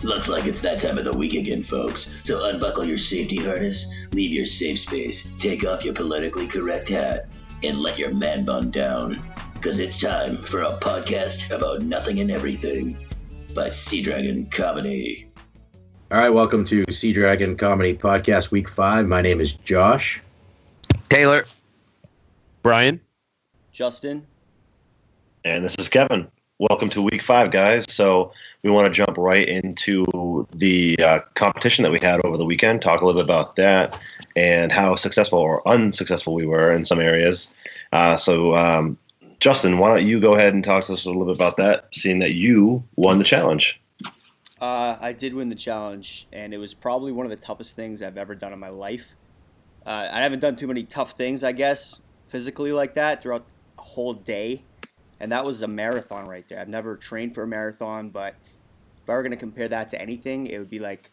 Looks like it's that time of the week again, folks. So unbuckle your safety harness, leave your safe space, take off your politically correct hat, and let your man bun down. Because it's time for a podcast about nothing and everything by Sea Dragon Comedy. All right, welcome to Sea Dragon Comedy Podcast Week 5. My name is Josh. Taylor. Brian. Justin. And this is Kevin. Welcome to Week 5, guys. So we want to jump right into the competition that we had over the weekend, talk a little bit about that and how successful or unsuccessful we were in some areas. Justin, why don't you go ahead and talk to us a little bit about that, seeing that you won the challenge. I did win the challenge, and it was probably one of the toughest things I've ever done in my life. I haven't done too many tough things, I guess, physically like that throughout a whole day. And that was a marathon right there. I've never trained for a marathon, but if I were going to compare that to anything, it would be like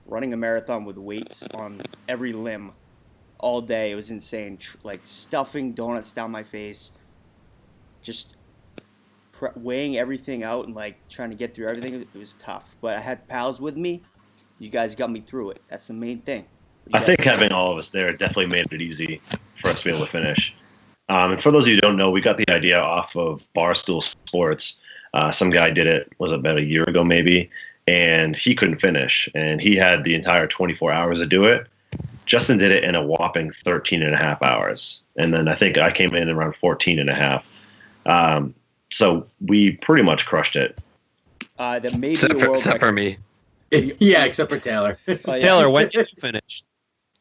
running a marathon with weights on every limb all day. It was insane. Like stuffing donuts down my face, just weighing everything out and like trying to get through everything. It was tough, but I had pals with me. You guys got me through it. That's the main thing. I think having all of us there definitely made it easy for us to be able to finish. And for those of you who don't know, we got the idea off of Barstool Sports. Some guy did it, was about a year ago maybe, and he couldn't finish. And he had the entire 24 hours to do it. Justin did it in a whopping 13 and a half hours. And then I think I came in around 14 and a half. So we pretty much crushed it. That may be Except for me. Yeah, except for Taylor. Taylor, when did you finish?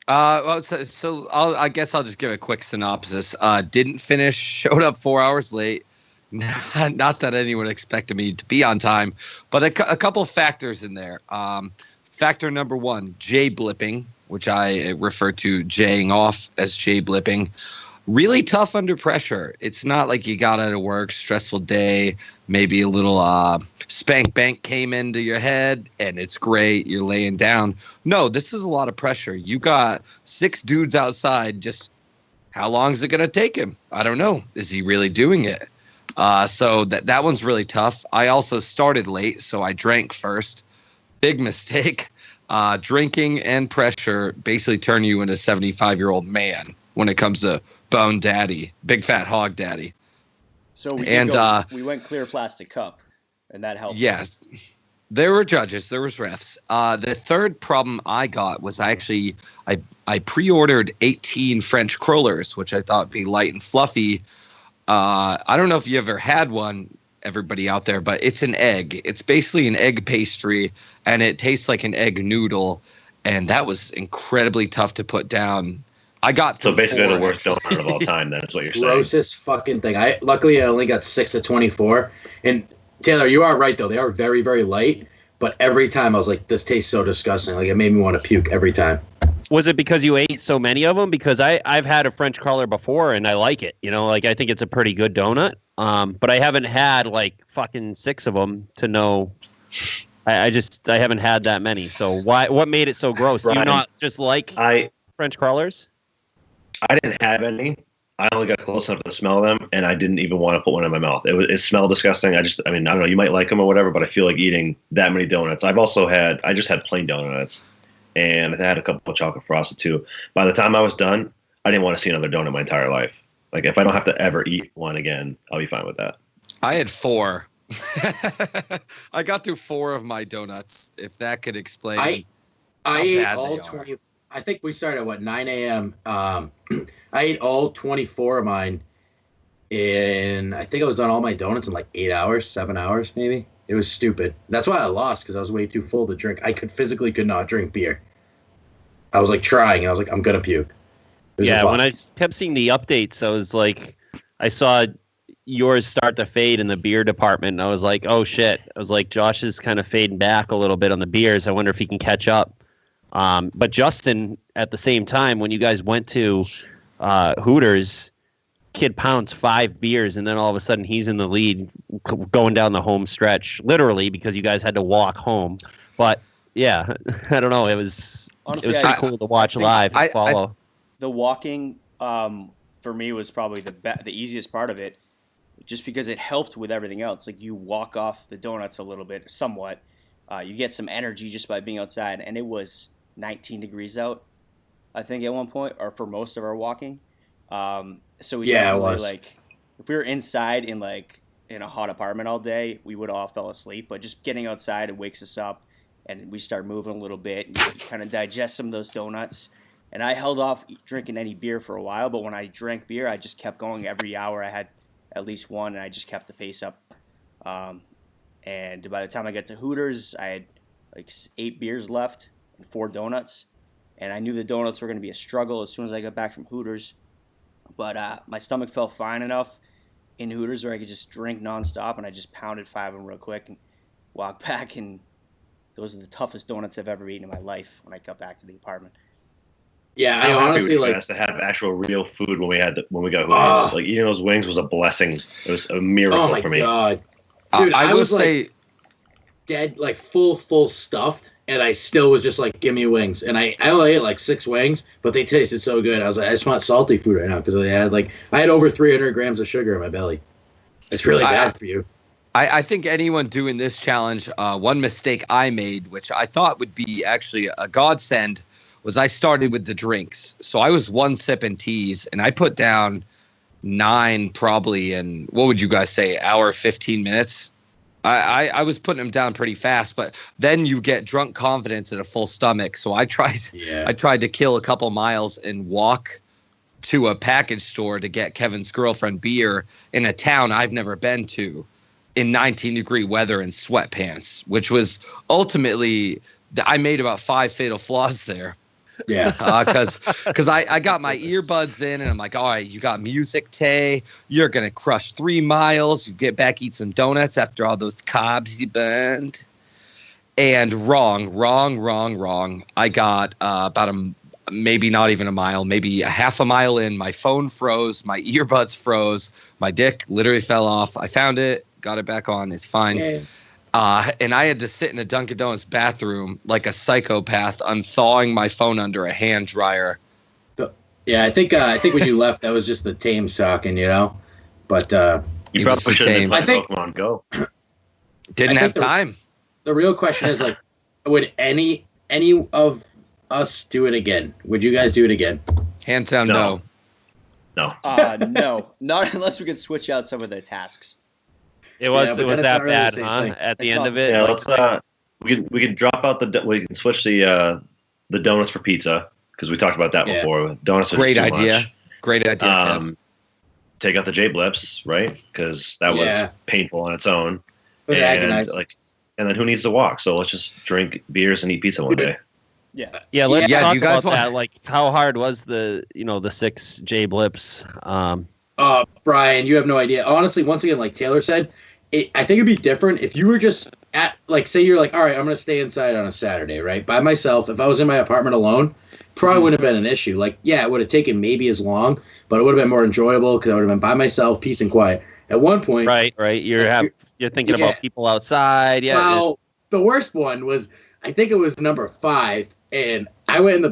I guess I'll just give a quick synopsis. Didn't finish, showed up 4 hours late. Not that anyone expected me to be on time, but a couple of factors in there. Factor number one, J-Blipping, which I refer to Jing off as J-Blipping. Really tough under pressure. It's not like you got out of work, stressful day, maybe a little spank bank came into your head and it's great, you're laying down. No, this is a lot of pressure. You got 6 dudes outside, just how long is it going to take him? I don't know. Is he really doing it? So that one's really tough. I also started late, so I drank first. Big mistake. Drinking and pressure basically turn you into a 75-year-old man when it comes to Bone Daddy, Big Fat Hog Daddy. So we went clear plastic cup, and that helped. Yes. There were judges. There was refs. The third problem I got was I pre-ordered 18 French crullers, which I thought would be light and fluffy. I don't know if you ever had one, everybody out there, but it's an egg. It's basically an egg pastry, and it tastes like an egg noodle, and that was incredibly tough to put down. I got so basically the worst donut of all time. Then is what you're saying. Grossest fucking thing. Luckily I only got 6 of 24. And Taylor, you are right though. They are very, very light. But every time I was like, this tastes so disgusting. Like it made me want to puke every time. Was it because you ate so many of them? Because I've had a French cruller before and I like it. You know, like I think it's a pretty good donut. But I haven't had like fucking 6 of them to know. I haven't had that many. So what made it so gross? Brian, you not just like French crullers? I didn't have any. I only got close enough to smell them, and I didn't even want to put one in my mouth. It smelled disgusting. I don't know. You might like them or whatever, but I feel like eating that many donuts. I just had plain donuts, and I had a couple of chocolate frosted too. By the time I was done, I didn't want to see another donut my entire life. Like if I don't have to ever eat one again, I'll be fine with that. I had 4. I got through 4 of my donuts, if that could explain. I ate all 20. I think we started at 9 a.m. I ate all 24 of mine, and I think I was done all my donuts in like 8 hours, 7 hours maybe. It was stupid. That's why I lost, because I was way too full to drink. I could not drink beer. I was like trying, and I was like, I'm gonna puke. Yeah, when I kept seeing the updates, I was like, I saw yours start to fade in the beer department, and I was like, oh shit. I was like, Josh is kind of fading back a little bit on the beers. I wonder if he can catch up. But Justin, at the same time, when you guys went to Hooters, kid pounds 5 beers, and then all of a sudden he's in the lead going down the home stretch, literally, because you guys had to walk home. But yeah, I don't know. It was pretty cool to watch live and follow. The walking for me was probably the easiest part of it, just because it helped with everything else. Like you walk off the donuts a little bit, somewhat. You get some energy just by being outside, and it was 19 degrees out, I think, at one point, or for most of our walking. So we definitely, like, if we were inside in a hot apartment all day, we would all fell asleep. But just getting outside, it wakes us up, and we start moving a little bit, and you kind of digest some of those donuts. And I held off drinking any beer for a while, but when I drank beer, I just kept going. Every hour I had at least one, and I just kept the pace up. And by the time I got to Hooters, I had like 8 beers left and 4 donuts. And I knew the donuts were going to be a struggle as soon as I got back from Hooters. But my stomach felt fine enough in Hooters where I could just drink nonstop, and I just pounded 5 of them real quick and walked back. And those are the toughest donuts I've ever eaten in my life when I got back to the apartment. Yeah, I honestly like to have actual real food when we got Hooters. Like eating those wings was a blessing. It was a miracle for me. Oh my god, dude! I was say dead, like full stuffed, and I still was just like, give me wings. And I only ate like 6 wings, but they tasted so good. I was like, I just want salty food right now because I had over 300 grams of sugar in my belly. It's really bad for you. I think anyone doing this challenge, one mistake I made, which I thought would be actually a godsend, was I started with the drinks. So I was 1 sip in teas, and I put down 9 probably in, what would you guys say, hour, 15 minutes? I was putting them down pretty fast, but then you get drunk confidence at a full stomach. So I tried to kill a couple miles and walk to a package store to get Kevin's girlfriend beer in a town I've never been to in 19-degree weather in sweatpants, which was ultimately, I made about 5 fatal flaws there. Yeah, because I got my earbuds in, and I'm like, all right, you got music, Tay. You're gonna crush 3 miles. You get back, eat some donuts after all those carbs you burned. And wrong. I got about maybe not even a mile, maybe a half a mile in. My phone froze. My earbuds froze. My dick literally fell off. I found it, got it back on. It's fine. Yeah. And I had to sit in the Dunkin' Donuts bathroom like a psychopath, unthawing my phone under a hand dryer. Yeah, I think when you left, that was just the Thames talking, you know. But you probably should have let Pokemon go. Didn't have time. The real question is, like, would any of us do it again? Would you guys do it again? Hands down, no. No. No, not unless we could switch out some of the tasks. It was that bad, huh? At the end of it, yeah. Let's we can drop out we can switch the donuts for pizza because we talked about that before. Donuts. Great idea. Great idea. Take out the J-Blips, right? Because that was painful on its own. It was agonizing. And then who needs to walk? So let's just drink beers and eat pizza one day. Yeah. Let's talk about that. Like, how hard was the 6 J-Blips? Brian, you have no idea. Honestly, once again, like Taylor said, I think it'd be different if you were just at, like, say you're like, all right, I'm going to stay inside on a Saturday, right? By myself. If I was in my apartment alone, probably wouldn't have been an issue. Like, yeah, it would have taken maybe as long, but it would have been more enjoyable because I would have been by myself, peace and quiet. At one point. Right. You're thinking about people outside. Yeah. Well, the worst one was, I think it was number 5, and I went in the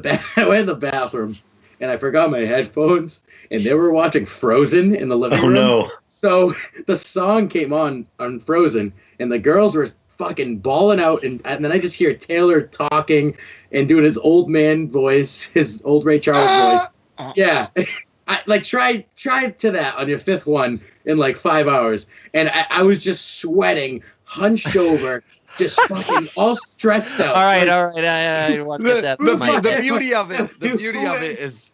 bathroom, and I forgot my headphones, and they were watching Frozen in the living room. Oh, no. So the song came on Frozen, and the girls were fucking bawling out, and then I just hear Taylor talking and doing his old man voice, his old Ray Charles voice. Yeah. I like try to that on your 5th one in like 5 hours, and I was just sweating, hunched over, just fucking all stressed out. All right. I want that. The beauty of it is,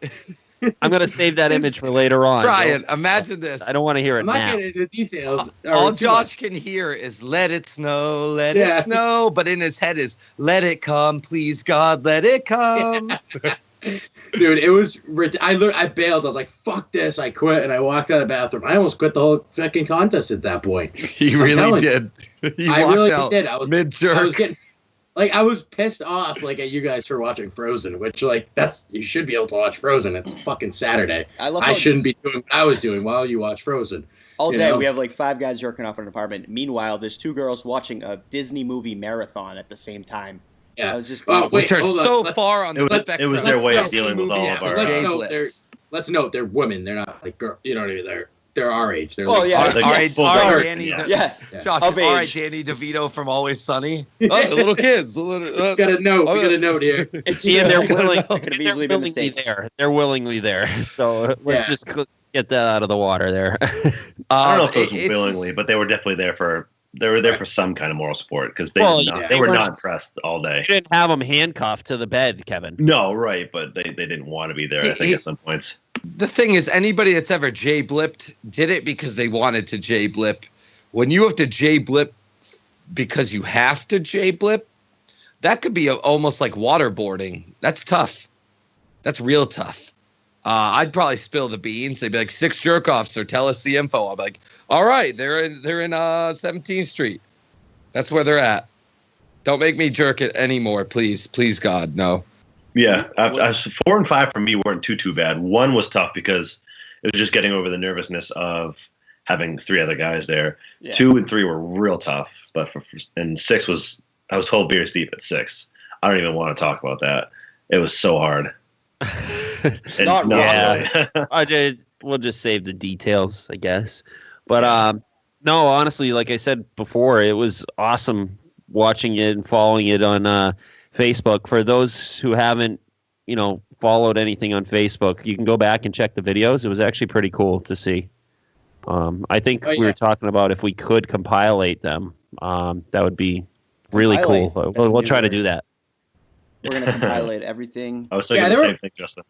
I'm gonna save that image for later on. Brian, imagine this. I don't want to hear it I'm now. not getting into the details. All Josh can hear is "Let it snow, let it snow," but in his head is "Let it come, please God, let it come." Dude, it was. I bailed. I was like, "Fuck this!" I quit, and I walked out of the bathroom. I almost quit the whole fucking contest at that point. He really did. I really did. I was mid-jerk. I was getting, I was pissed off, like, at you guys for watching Frozen, which, like, you should be able to watch Frozen. It's fucking Saturday. I shouldn't be doing what I was doing while you watch Frozen. All day, we have like 5 guys jerking off in an apartment. Meanwhile, there's 2 girls watching a Disney movie marathon at the same time. Yeah. I was just which are so far on the spectrum. It was their way of dealing with all of our... Let's note they're women. They're not like girls. You know what I mean? they're our age. They're Oh, like, yeah. All right, Yes. all right, Sorry. Danny. Yeah. Yes. Josh, Of all right, age. Danny DeVito from Always Sunny. Oh, the little kids. We got a note here. It's And they're Yeah. willing. It could have and easily they're been a willingly mistake. there. They're willingly there. So let's just get that out of the water there. I don't know if those were it's willingly, just- but they were definitely there for. They were there for some kind of moral support because they Well, did not, yeah. they were They not weren't- impressed all day. You didn't have them handcuffed to the bed, Kevin. No, right, but they didn't want to be there. I think at some points. The thing is, anybody that's ever J-Blipped did it because they wanted to J-Blip. When you have to J-Blip because you have to J-Blip, that could be almost like waterboarding. That's tough. That's real tough. I'd probably spill the beans. They'd be like 6 jerk-offs or tell us the info. I'm like, all right, they're in 17th Street. That's where they're at. Don't make me jerk it anymore, please. Please, God, no. Yeah, 4 and 5 for me weren't too bad. 1 was tough because it was just getting over the nervousness of having 3 other guys there. Yeah. 2 and 3 were real tough, but and 6 was I was 12 beers deep at 6. I don't even want to talk about that. It was so hard. And Not really. We'll just save the details, I guess. But no, honestly, like I said before, it was awesome watching it and following it on Facebook. For those who haven't, followed anything on Facebook, you can go back and check the videos. It was actually pretty cool to see. I think we were talking about if we could compilate them. That would be really cool. Compilate. We'll That's try to new. do that. We're gonna compilate everything. I was thinking the same thing, Justin.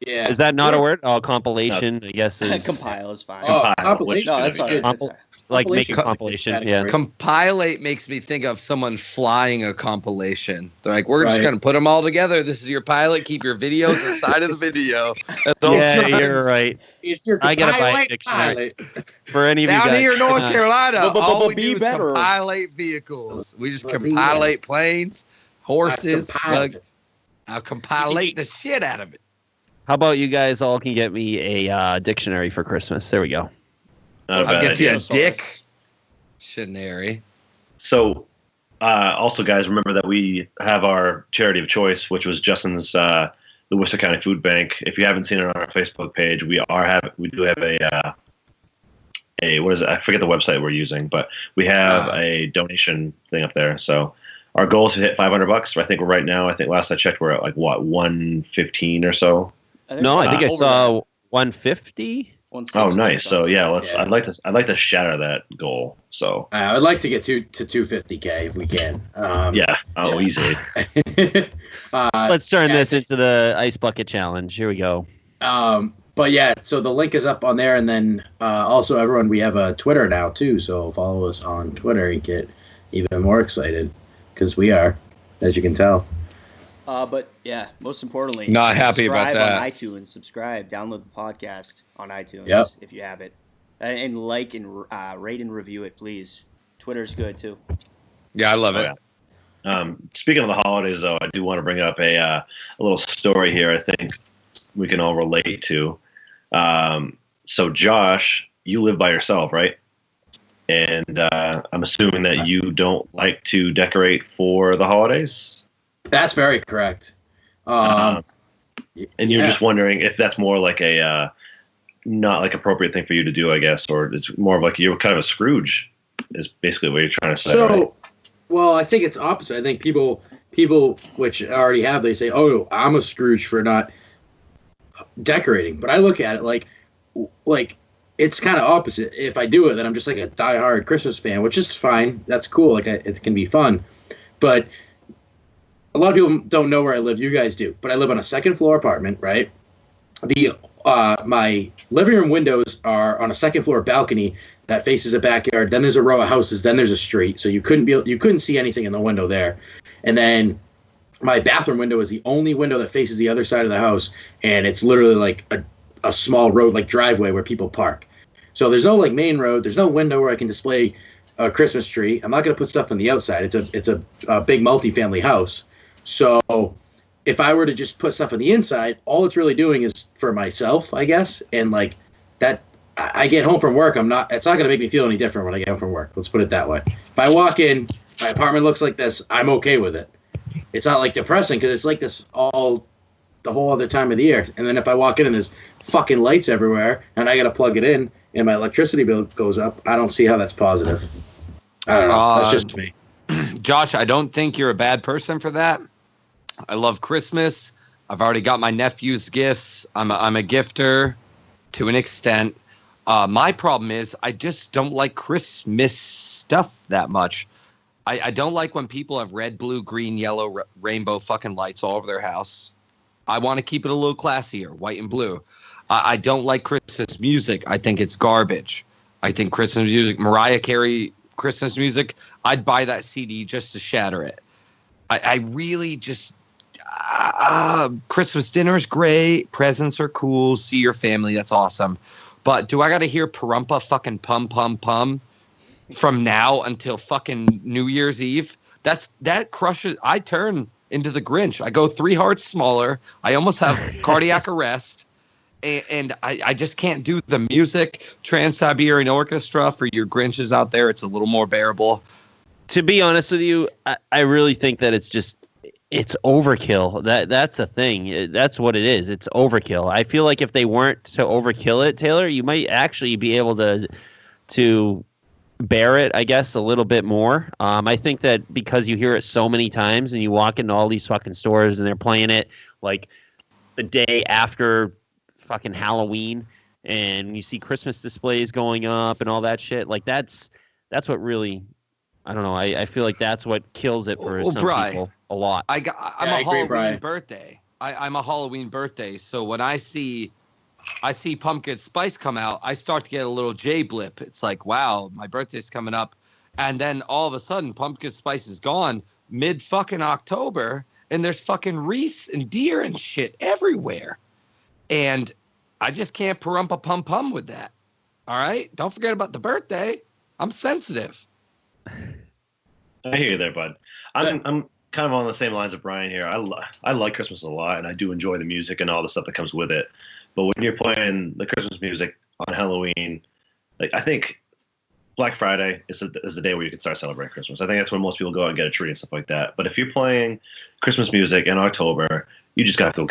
Yeah. Is that not a word? Oh, compilation, I guess is Compile is fine. Oh, Compile, compilation. No, that's which- fine. That's fine. like make a compilation. compilation. Yeah. Compilate makes me think of someone flying a compilation. They're like, we're just Right. going to put them all together. This is your pilot. Keep your videos aside of the video. At those Yeah, times. you're right. It's your I gotta buy a compilate dictionary. pilot. For any of you Down guys, here in North Carolina, But all we be do is better. compilate vehicles. We just But be compilate planes, horses. Compilate. I'll compilate the shit out of it. How about you guys all can get me a dictionary for Christmas? There we go. Not a I'll bad get you idea. a dick. Shinary. So, also, guys, remember that we have our charity of choice, which was Justin's the Worcester County Food Bank. If you haven't seen it on our Facebook page, we do have a what is it? I forget the website we're using, but we have a donation thing up there. So our goal is to hit $500. I think we're right now. I think last I checked, we're at like what 115 or so. I think I saw 150. Oh, nice. So yeah, I'd like to shatter that goal. So I would like to get to 250K if we can. Easily. Let's turn this into the ice bucket challenge. Here we go. But yeah, so the link is up on there, and then also everyone, we have a Twitter now too. So follow us on Twitter and get even more excited because we are, as you can tell. But yeah, most importantly, Not happy about subscribe that. on iTunes. Subscribe, download the podcast on iTunes Yep. if you have it, and like and rate and review it, please. Twitter's good too. Yeah, I love it. Speaking of the holidays, though, I do want to bring up a little story here. I think we can all relate to. So, Josh, you live by yourself, right? And I'm assuming that you don't like to decorate for the holidays. That's very correct. And you're yeah. just wondering if that's more like a not like appropriate thing for you to do, I guess, or it's more of like you're kind of a Scrooge. Is basically what you're trying to say. So, right? well, I think it's opposite. I think people which already have, they say, "Oh, I'm a Scrooge for not decorating." But I look at it like it's kind of opposite. If I do it, then I'm just like a diehard Christmas fan, which is fine. That's cool. Like it can be fun, but a lot of people don't know where I live. You guys do, but I live on a second floor apartment, right? My living room windows are on a second floor balcony that faces a backyard. Then there's a row of houses. Then there's a street. So you couldn't see anything in the window there. And then my bathroom window is the only window that faces the other side of the house, and it's literally like a small road, like driveway where people park. So there's no like main road. There's no window where I can display a Christmas tree. I'm not gonna put stuff on the outside. It's a big multifamily house. So if I were to just put stuff on the inside, all it's really doing is for myself, I guess. And like that, I get home from work. It's not going to make me feel any different when I get home from work. Let's put it that way. If I walk in, my apartment looks like this, I'm okay with it. It's not like depressing because it's like this all the whole other time of the year. And then if I walk in and there's fucking lights everywhere and I got to plug it in, and my electricity bill goes up, I don't see how that's positive. I don't know. That's just me. Josh, I don't think you're a bad person for that. I love Christmas. I've already got my nephew's gifts. I'm a gifter to an extent. My problem is I just don't like Christmas stuff that much. I don't like when people have red, blue, green, yellow, rainbow fucking lights all over their house. I want to keep it a little classier, white and blue. I don't like Christmas music. I think it's garbage. I think Christmas music, Mariah Carey Christmas music, I'd buy that CD just to shatter it. I really just... Christmas dinner is great. Presents are cool. See your family. That's awesome. But do I got to hear Parumpa fucking pum pum pum from now until fucking New Year's Eve? That crushes. I turn into the Grinch. I go 3 hearts smaller. I almost have cardiac arrest. And I just can't do the music. Trans-Siberian Orchestra for your Grinches out there. It's a little more bearable. To be honest with you, I really think that it's overkill. That's the thing. That's what it is. It's overkill. I feel like if they weren't to overkill it, Taylor, you might actually be able to bear it, I guess, a little bit more. I think that because you hear it so many times and you walk into all these fucking stores and they're playing it like the day after fucking Halloween, and you see Christmas displays going up and all that shit, like that's what really, I don't know. I feel like that's what kills it for some people a lot. I'm a Halloween birthday. I'm a Halloween birthday. So when I see pumpkin spice come out, I start to get a little J-Blip. It's like, wow, my birthday's coming up. And then all of a sudden, pumpkin spice is gone mid fucking October, and there's fucking wreaths and deer and shit everywhere. And I just can't parumpa pum pum with that. All right? Don't forget about the birthday. I'm sensitive. I hear you there, bud. I'm kind of on the same lines of Brian here. I like Christmas a lot, and I do enjoy the music and all the stuff that comes with it. But when you're playing the Christmas music on Halloween, like I think Black Friday is the day where you can start celebrating Christmas. I think that's when most people go out and get a tree and stuff like that. But if you're playing Christmas music in October, you just got to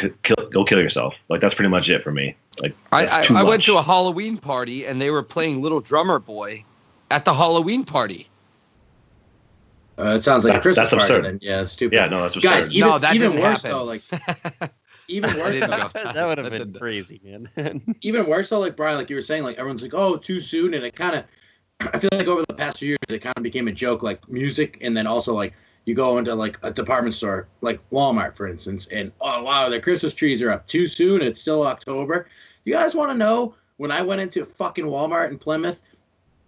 go kill yourself. Like that's pretty much it for me. Like I went to a Halloween party and they were playing Little Drummer Boy at the Halloween party. It sounds like a Christmas that's absurd. party. Then. Yeah, it's stupid. Yeah, no, that's absurd. Guys, that even didn't worse happen. though, like even worse though, That would have been crazy, man. even worse though, like Brian, like you were saying, like everyone's like, oh, too soon, and it kind of, I feel like over the past few years, it kind of became a joke, like music, and then also like you go into like a department store, like Walmart, for instance, and oh wow, their Christmas trees are up too soon. It's still October. You guys want to know when I went into fucking Walmart in Plymouth,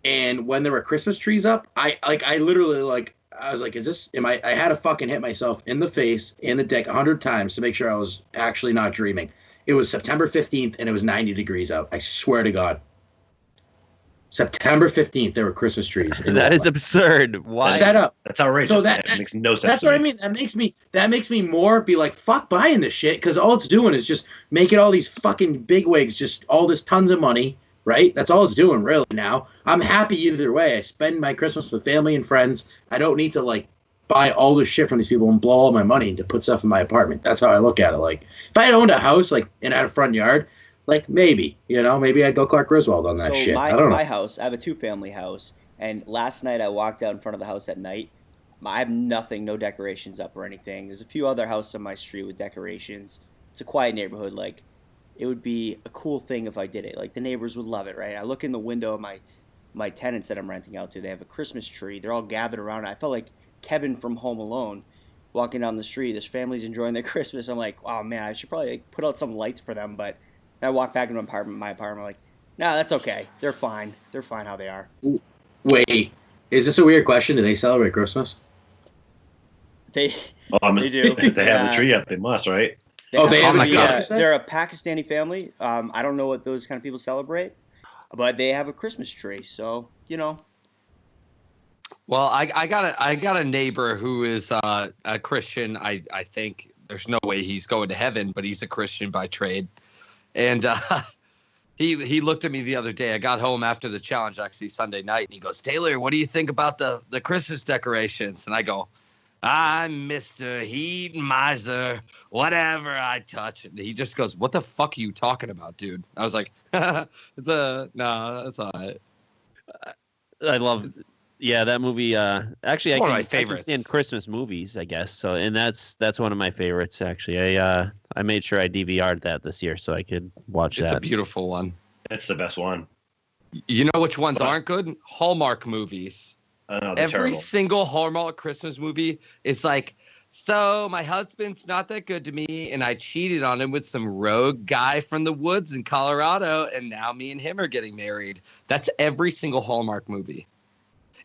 and when there were Christmas trees up, I literally I was like, is this, I had to fucking hit myself in the face and the dick 100 times to make sure I was actually not dreaming. It was September 15th and it was 90 degrees out. I swear to God. September 15th, there were Christmas trees. That is absurd. Why? Set up. That's outrageous. So that makes no sense. That's what I mean. That makes me more be like, fuck buying this shit, because all it's doing is just making all these fucking bigwigs just all this tons of money. Right? That's all it's doing, really, now. I'm happy either way. I spend my Christmas with family and friends. I don't need to, like, buy all this shit from these people and blow all my money to put stuff in my apartment. That's how I look at it. Like, if I had owned a house, like, and had a front yard, like, maybe, maybe I'd go Clark Griswold on that shit. I don't know. My house, I have a 2-family house, and last night I walked out in front of the house at night. I have nothing, no decorations up or anything. There's a few other houses on my street with decorations. It's a quiet neighborhood, like, it would be a cool thing if I did it. Like, the neighbors would love it, right? I look in the window of my tenants that I'm renting out to. They have a Christmas tree. They're all gathered around it. I felt like Kevin from Home Alone walking down the street. This family's enjoying their Christmas. I'm like, oh, man, I should probably put out some lights for them. But I walk back into my apartment, I'm like, nah, that's okay. They're fine. They're fine how they are. Wait, is this a weird question? Do they celebrate Christmas? They do. They have the tree up. They must, right? They're a Pakistani family. I don't know what those kind of people celebrate, but they have a Christmas tree. So, Well, I got a neighbor who is a Christian. I think there's no way he's going to heaven, but he's a Christian by trade. And he looked at me the other day. I got home after the challenge, actually Sunday night, and he goes, "Taylor, what do you think about the Christmas decorations?" And I go, I'm Mr. Heat Miser. Whatever I touch. And he just goes, what the fuck are you talking about, dude? I was like, no, that's all right. I love, that movie. Actually, It's one of my I favorites. can stand Christmas movies, I guess. So, and that's one of my favorites. Actually, I made sure I DVR'd that this year so I could watch that. It's a beautiful one. It's the best one. You know which ones aren't good? Hallmark movies. No, Every terrible. single Hallmark Christmas movie is like, so my husband's not that good to me, and I cheated on him with some rogue guy from the woods in Colorado, and now me and him are getting married. That's every single Hallmark movie.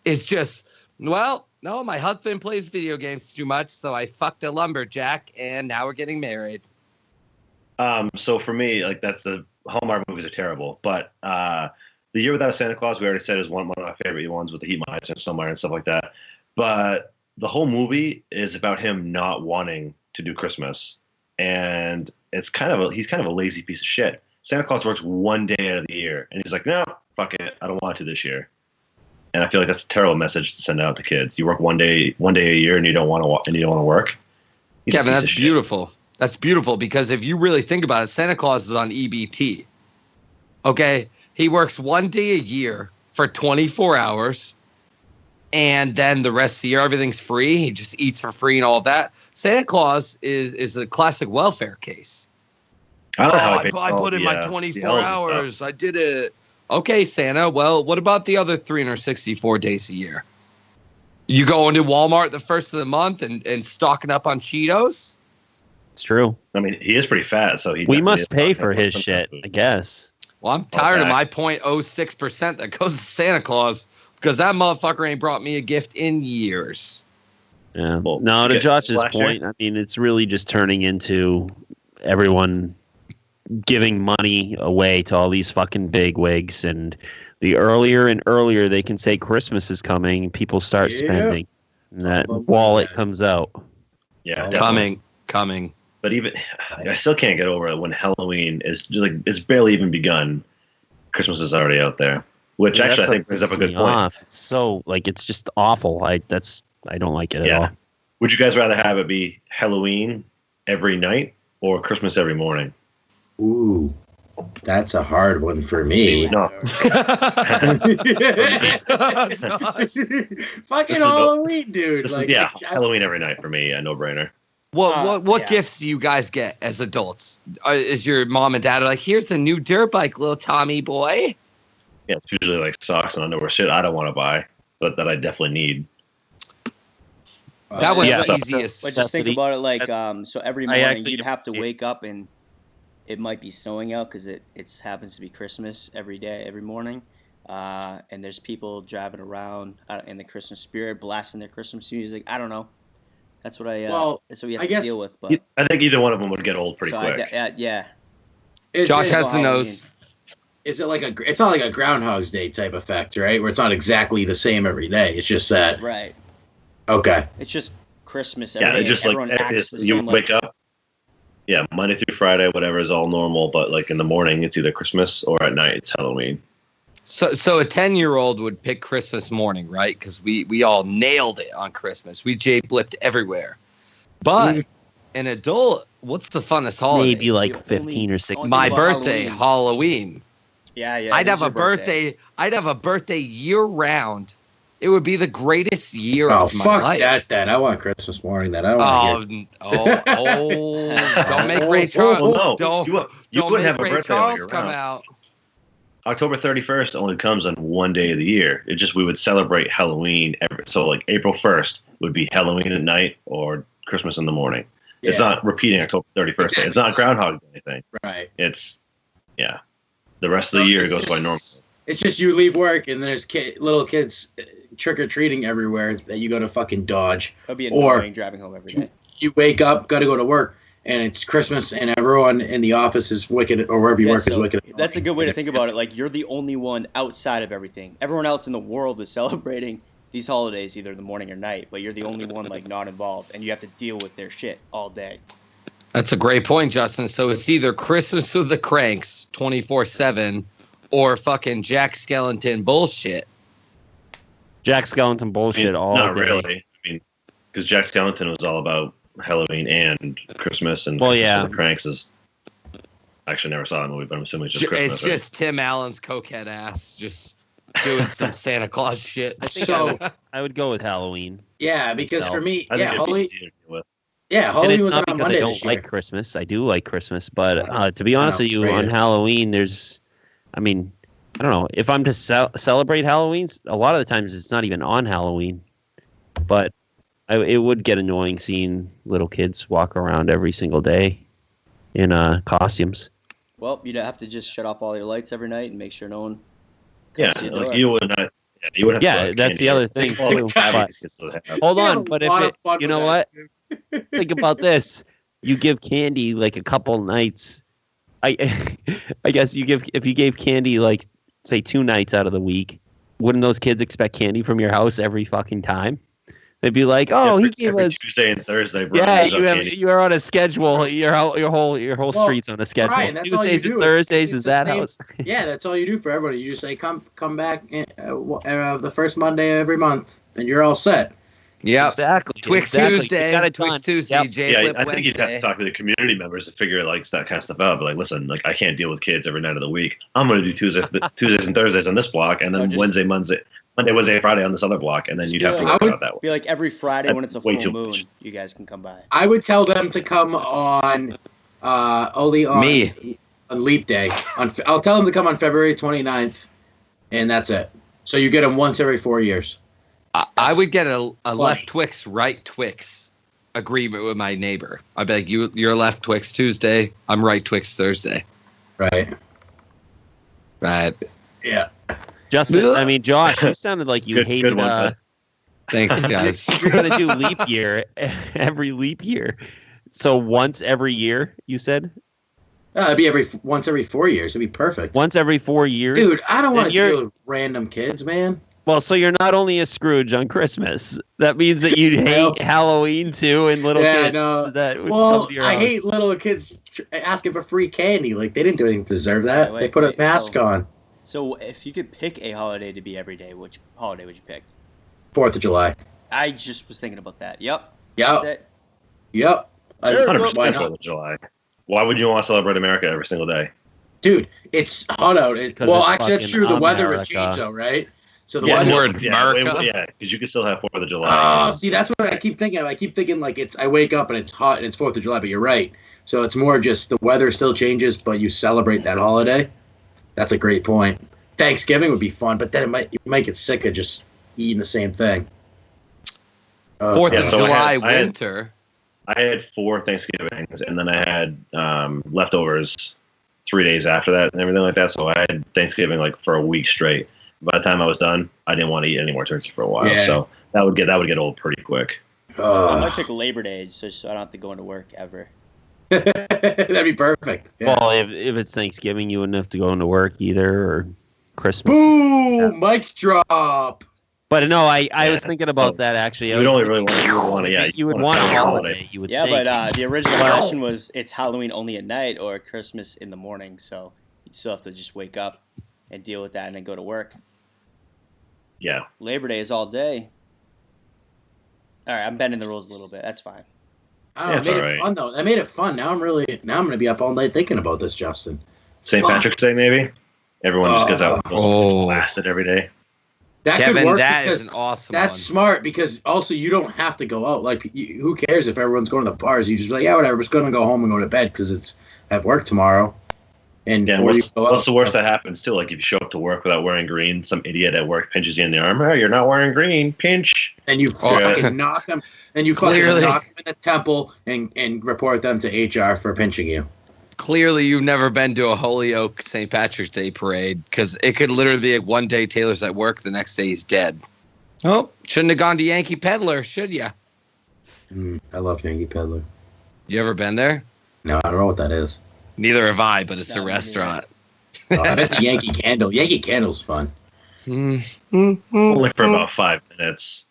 It's just, well, no, my husband plays video games too much, so I fucked a lumberjack, and now we're getting married. So for me, like that's the Hallmark movies are terrible, but The Year Without a Santa Claus, we already said, is one of my favorite ones with the Heat Miser and Snowmire and stuff like that. But the whole movie is about him not wanting to do Christmas, and he's kind of a lazy piece of shit. Santa Claus works one day out of the year, and he's like, no, fuck it, I don't want to this year. And I feel like that's a terrible message to send out to kids. You work one day a year, and you don't want to work. Kevin, that's beautiful. That's beautiful because if you really think about it, Santa Claus is on EBT. Okay, he works one day a year for 24 hours. And then the rest of the year, everything's free. He just eats for free and all of that. Santa Claus is a classic welfare case. I don't know how I put in my 24 hours. I did it. Okay, Santa. Well, what about the other 364 days a year? You go into Walmart the first of the month and stocking up on Cheetos? It's true. I mean, he is pretty fat, so we must pay for his shit, I guess. Well, I'm tired of my 0.06% that goes to Santa Claus. Because that motherfucker ain't brought me a gift in years. Yeah. Well, no, to Josh's point, I mean, it's really just turning into everyone giving money away to all these fucking bigwigs. And the earlier and earlier they can say Christmas is coming, people start spending. And that wallet comes out. Yeah, coming. But even, I still can't get over it when Halloween is just like, it's barely even begun. Christmas is already out there. Which actually I think brings up a good point. It's so it's just awful. I don't like it at all. Would you guys rather have it be Halloween every night or Christmas every morning? Ooh, that's a hard one for me. No. Fucking Halloween, dude. Halloween every night for me, a no-brainer. What gifts do you guys get as adults? Is your mom and dad like, here's the new dirt bike, little Tommy boy? Yeah, it's usually like socks and underwear, shit I don't want to buy, but that I definitely need. That one's the easiest. But just think about it like, so every morning you'd have to wake up and it might be snowing out because it happens to be Christmas every day, every morning. And there's people driving around in the Christmas spirit, blasting their Christmas music. I don't know. That's what that's what we have to deal with. But I think either one of them would get old pretty quick. Yeah. Josh has the nose. Is it like it's not like a Groundhog's Day type effect, right? Where it's not exactly the same every day. It's just that. Right. Okay. It's just Christmas every day. It's just everyone acts the same. You wake up. Yeah, Monday through Friday, whatever is all normal, but like in the morning, it's either Christmas or at night, it's Halloween. So a 10-year-old would pick Christmas morning, right? Because we all nailed it on Christmas. We J-Blipped everywhere. But an adult, what's the funnest holiday? Maybe like 15 or 16. My birthday, Halloween. Yeah. I'd have a birthday. I'd have a birthday year round. It would be the greatest year of my life. Oh, fuck that then. I want Christmas morning then. I don't don't make Ray Charles. You wouldn't have a birthday Charles come out. October 31st only comes on one day of the year. It just we would celebrate Halloween so like April 1st would be Halloween at night or Christmas in the morning. Yeah. It's not repeating October 31st. Exactly. It's not Groundhog Day anything. Right. It's the rest of the year goes by normal. It's just you leave work and there's little kids trick-or-treating everywhere that you got to fucking dodge. That'd be annoying driving home every day. You wake up, got to go to work, and it's Christmas and everyone in the office is wicked or wherever you work is wicked. That's a good way to think about it. Like you're the only one outside of everything. Everyone else in the world is celebrating these holidays either in the morning or night, but you're the only one like not involved and you have to deal with their shit all day. That's a great point, Justin. So it's either Christmas with the Cranks 24/7 or fucking Jack Skellington bullshit. Jack Skellington bullshit all not day. Really. I mean, because Jack Skellington was all about Halloween and Christmas, and the Cranks is. I actually never saw that movie, but I'm assuming it's just Christmas. It's just Tim Allen's cokehead ass just doing some Santa Claus shit. I think I would go with Halloween. Yeah, because for me, Halloween. Halloween was not because Monday I don't like Christmas. I do like Christmas, but to be honest with you, on Halloween, I don't know. If I'm to celebrate Halloween, a lot of the times it's not even on Halloween. But it would get annoying seeing little kids walk around every single day in costumes. Well, you'd have to just shut off all your lights every night and make sure no one. You would not. You would have to that's the other thing too. Hold on, but you know what? Think about this. You give candy like a couple nights. I guess if you gave candy like say 2 nights out of the week, wouldn't those kids expect candy from your house every fucking time? They'd be like, "Oh, he gave us Tuesday and Thursday." Bro, yeah, you are on a schedule. Your whole street's on a schedule. Brian, Tuesdays and Thursdays is that house. Yeah, that's all you do for everybody. You just say, "Come back the first Monday every month," and you're all set. Yeah, exactly. Twix Tuesday, Twix Tuesday, yep. J-Blip I think you'd have to talk to the community members to figure like that kind of stuff out. But like, listen, like I can't deal with kids every night of the week. I'm going to do Tuesdays and Thursdays on this block, and then Monday, Wednesday, Friday on this other block, and then you'd have to work out that way. Be like every Friday when it's a full moon, you guys can come by. I would tell them to come on only on Leap Day. I'll tell them to come on February 29th, and that's it. So you get them once every 4 years. I would get a left Twix, right Twix agreement with my neighbor. I'd be like, you're left Twix Tuesday, I'm right Twix Thursday. Right. Yeah. Justin, Josh, you sounded like you hated. Thanks, guys. You're gonna do leap year every leap year. So once every year, you said? It'd be once every 4 years. It'd be perfect. Once every 4 years, dude. I don't want to deal with random kids, man. Well, so you're not only a Scrooge on Christmas. That means that you hate Halloween too, and little kids that would come to your house. I hate little kids asking for free candy. Like they didn't do anything to deserve that. They put a mask on. So if you could pick a holiday to be every day, which holiday would you pick? 4th of July. I just was thinking about that. Yep. 100% 4th of July. Why would you want to celebrate America every single day? Dude, it's hot out. Actually, that's true. The weather has changed, though, right? So the weather. Because you can still have 4th of July. Oh, see, that's what I keep thinking. I keep thinking like I wake up and it's hot and it's 4th of July, but you're right. So it's more just the weather still changes, but you celebrate that holiday. That's a great point. Thanksgiving would be fun, but then you might get sick of just eating the same thing. 4th of July winter. I had 4 Thanksgivings, and then I had leftovers 3 days after that and everything like that. So I had Thanksgiving like for a week straight. By the time I was done, I didn't want to eat any more turkey for a while. Yeah. So that would get old pretty quick. I might pick Labor Day just so I don't have to go into work ever. That'd be perfect. Yeah. Well, if it's Thanksgiving, you wouldn't have to go into work either, or Christmas. Boom! Mic drop. But no, I was thinking about that actually. You would only really want to, you would want a holiday. You would think. But the original question was it's Halloween only at night or Christmas in the morning, so you still have to just wake up and deal with that and then go to work. Yeah. Labor Day is all day. All right, I'm bending the rules a little bit. That's fine. Oh, it made it fun though. That made it fun. Now I'm going to be up all night thinking about this, Justin. St. Patrick's Day, maybe. Everyone just gets out and goes blasted every day. That Kevin, could work that is an awesome That's one. smart because also you don't have to go out. Like, who cares if everyone's going to the bars? You just be like, yeah, whatever. I'm just going to go home and go to bed because I have work tomorrow. And what's the worst that happens too? Like if you show up to work without wearing green, some idiot at work pinches you in the arm. Oh, you're not wearing green. Pinch. And you fucking knock them. And you fucking knock them in the temple and report them to HR for pinching you. Clearly, you've never been to a Holyoke St. Patrick's Day parade because it could literally be like one day Taylor's at work, the next day he's dead. Oh, shouldn't have gone to Yankee Peddler, should ya? I love Yankee Peddler. You ever been there? No, I don't know what that is. Neither have I, but it's a restaurant. I bet the Yankee Candle. Yankee Candle's fun. Only for about 5 minutes.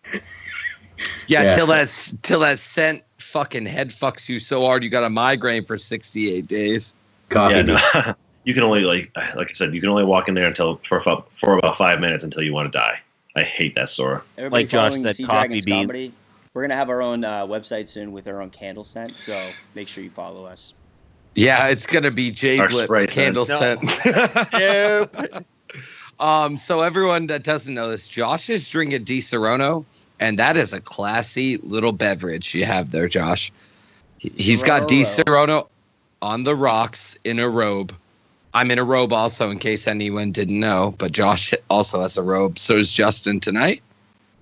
Yeah, till that scent fucking head fucks you so hard you got a migraine for 68 days. Coffee. Yeah, no. You can only like I said, you can only walk in there for about 5 minutes until you want to die. I hate that store. Everybody like Josh following said, Sea coffee Dragon's beans. comedy We're going to have our own website soon with our own candle scent, so make sure you follow us. Yeah, it's going to be J-Blips candle scent. Nope. So everyone that doesn't know this, Josh is drinking Di Serono, and that is a classy little beverage you have there, Josh. He's got Di Serono on the rocks in a robe. I'm in a robe also, in case anyone didn't know, but Josh also has a robe. So is Justin tonight.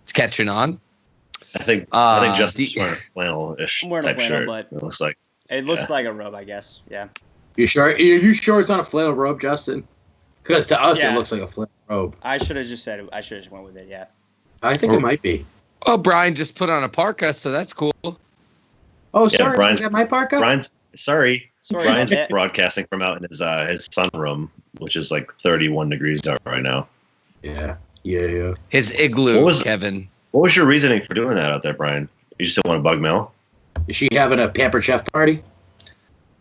It's catching on. I think Justin's wearing a flannel-ish type shirt. But it looks like a robe, I guess. Yeah. You sure? Are you sure it's not a flannel robe, Justin? Because to us, it looks like a flannel robe. I should have just said it. I should have just went with it. Yeah. I think it might be. Oh, Brian just put on a parka, so that's cool. Oh, sorry. Is that my parka? Brian's broadcasting from out in his sunroom, which is like 31 degrees out right now. Yeah. His igloo, Kevin. What was your reasoning for doing that out there, Brian? You just didn't want to bug Mel? Is she having a Pampered Chef party?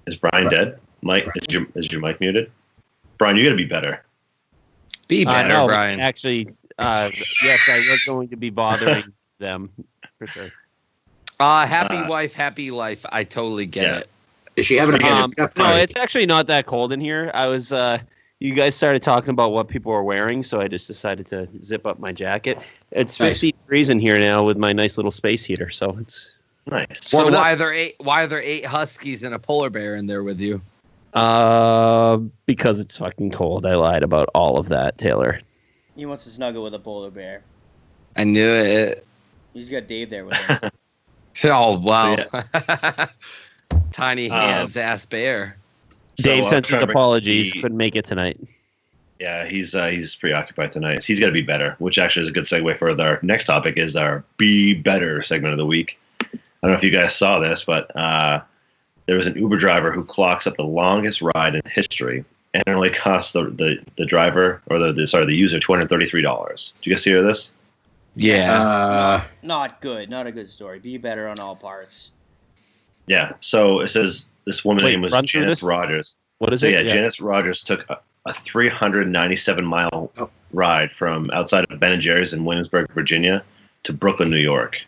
Is Brian dead? Mike, is your mic muted? Brian, you got to be better. Be better, no, Brian. Actually, yes, I was going to be bothering them for sure. Happy wife, happy life. I totally get it. Is she having a Pampered Chef party? No, it's actually not that cold in here. I was. You guys started talking about what people were wearing, so I just decided to zip up my jacket. It's 50 degrees in here now with my nice little space heater, so it's nice. So why are there eight huskies and a polar bear in there with you? Because it's fucking cold. I lied about all of that, Taylor. He wants to snuggle with a polar bear. I knew it. He's got Dave there with him. Oh wow! Tiny hands, ass bear. Dave sent his apologies. Couldn't make it tonight. Yeah, he's preoccupied tonight. So he's got to be better, which actually is a good segue for our next topic is our Be Better segment of the week. I don't know if you guys saw this, but there was an Uber driver who clocks up the longest ride in history, and it only cost the driver or the user $233. Did you guys hear this? Yeah. Not good. Not a good story. Be better on all parts. Yeah. So it says this woman's name was Janice Rogers. What is it? Yeah, Janice Rogers took a 397-mile ride from outside of Ben & Jerry's in Williamsburg, Virginia, to Brooklyn, New York.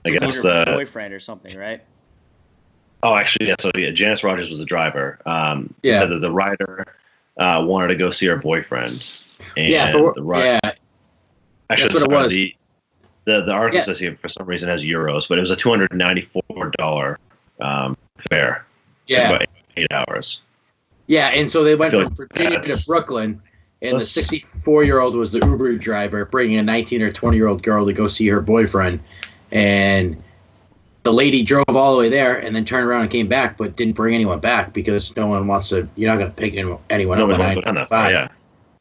I guess the boyfriend or something, right? Oh, actually, yeah. So Janice Rogers was the driver. Said that the rider wanted to go see her boyfriend. And actually, that's what it was. The article says here for some reason has euros, but it was a $294 fare. Yeah, about 8 hours. Yeah, and so they went from Virginia to Brooklyn, and the 64-year-old was the Uber driver bringing a 19 or 20-year-old girl to go see her boyfriend, and the lady drove all the way there and then turned around and came back, but didn't bring anyone back because no one wants to. You're not going to pick anyone up at 9:05. Yeah.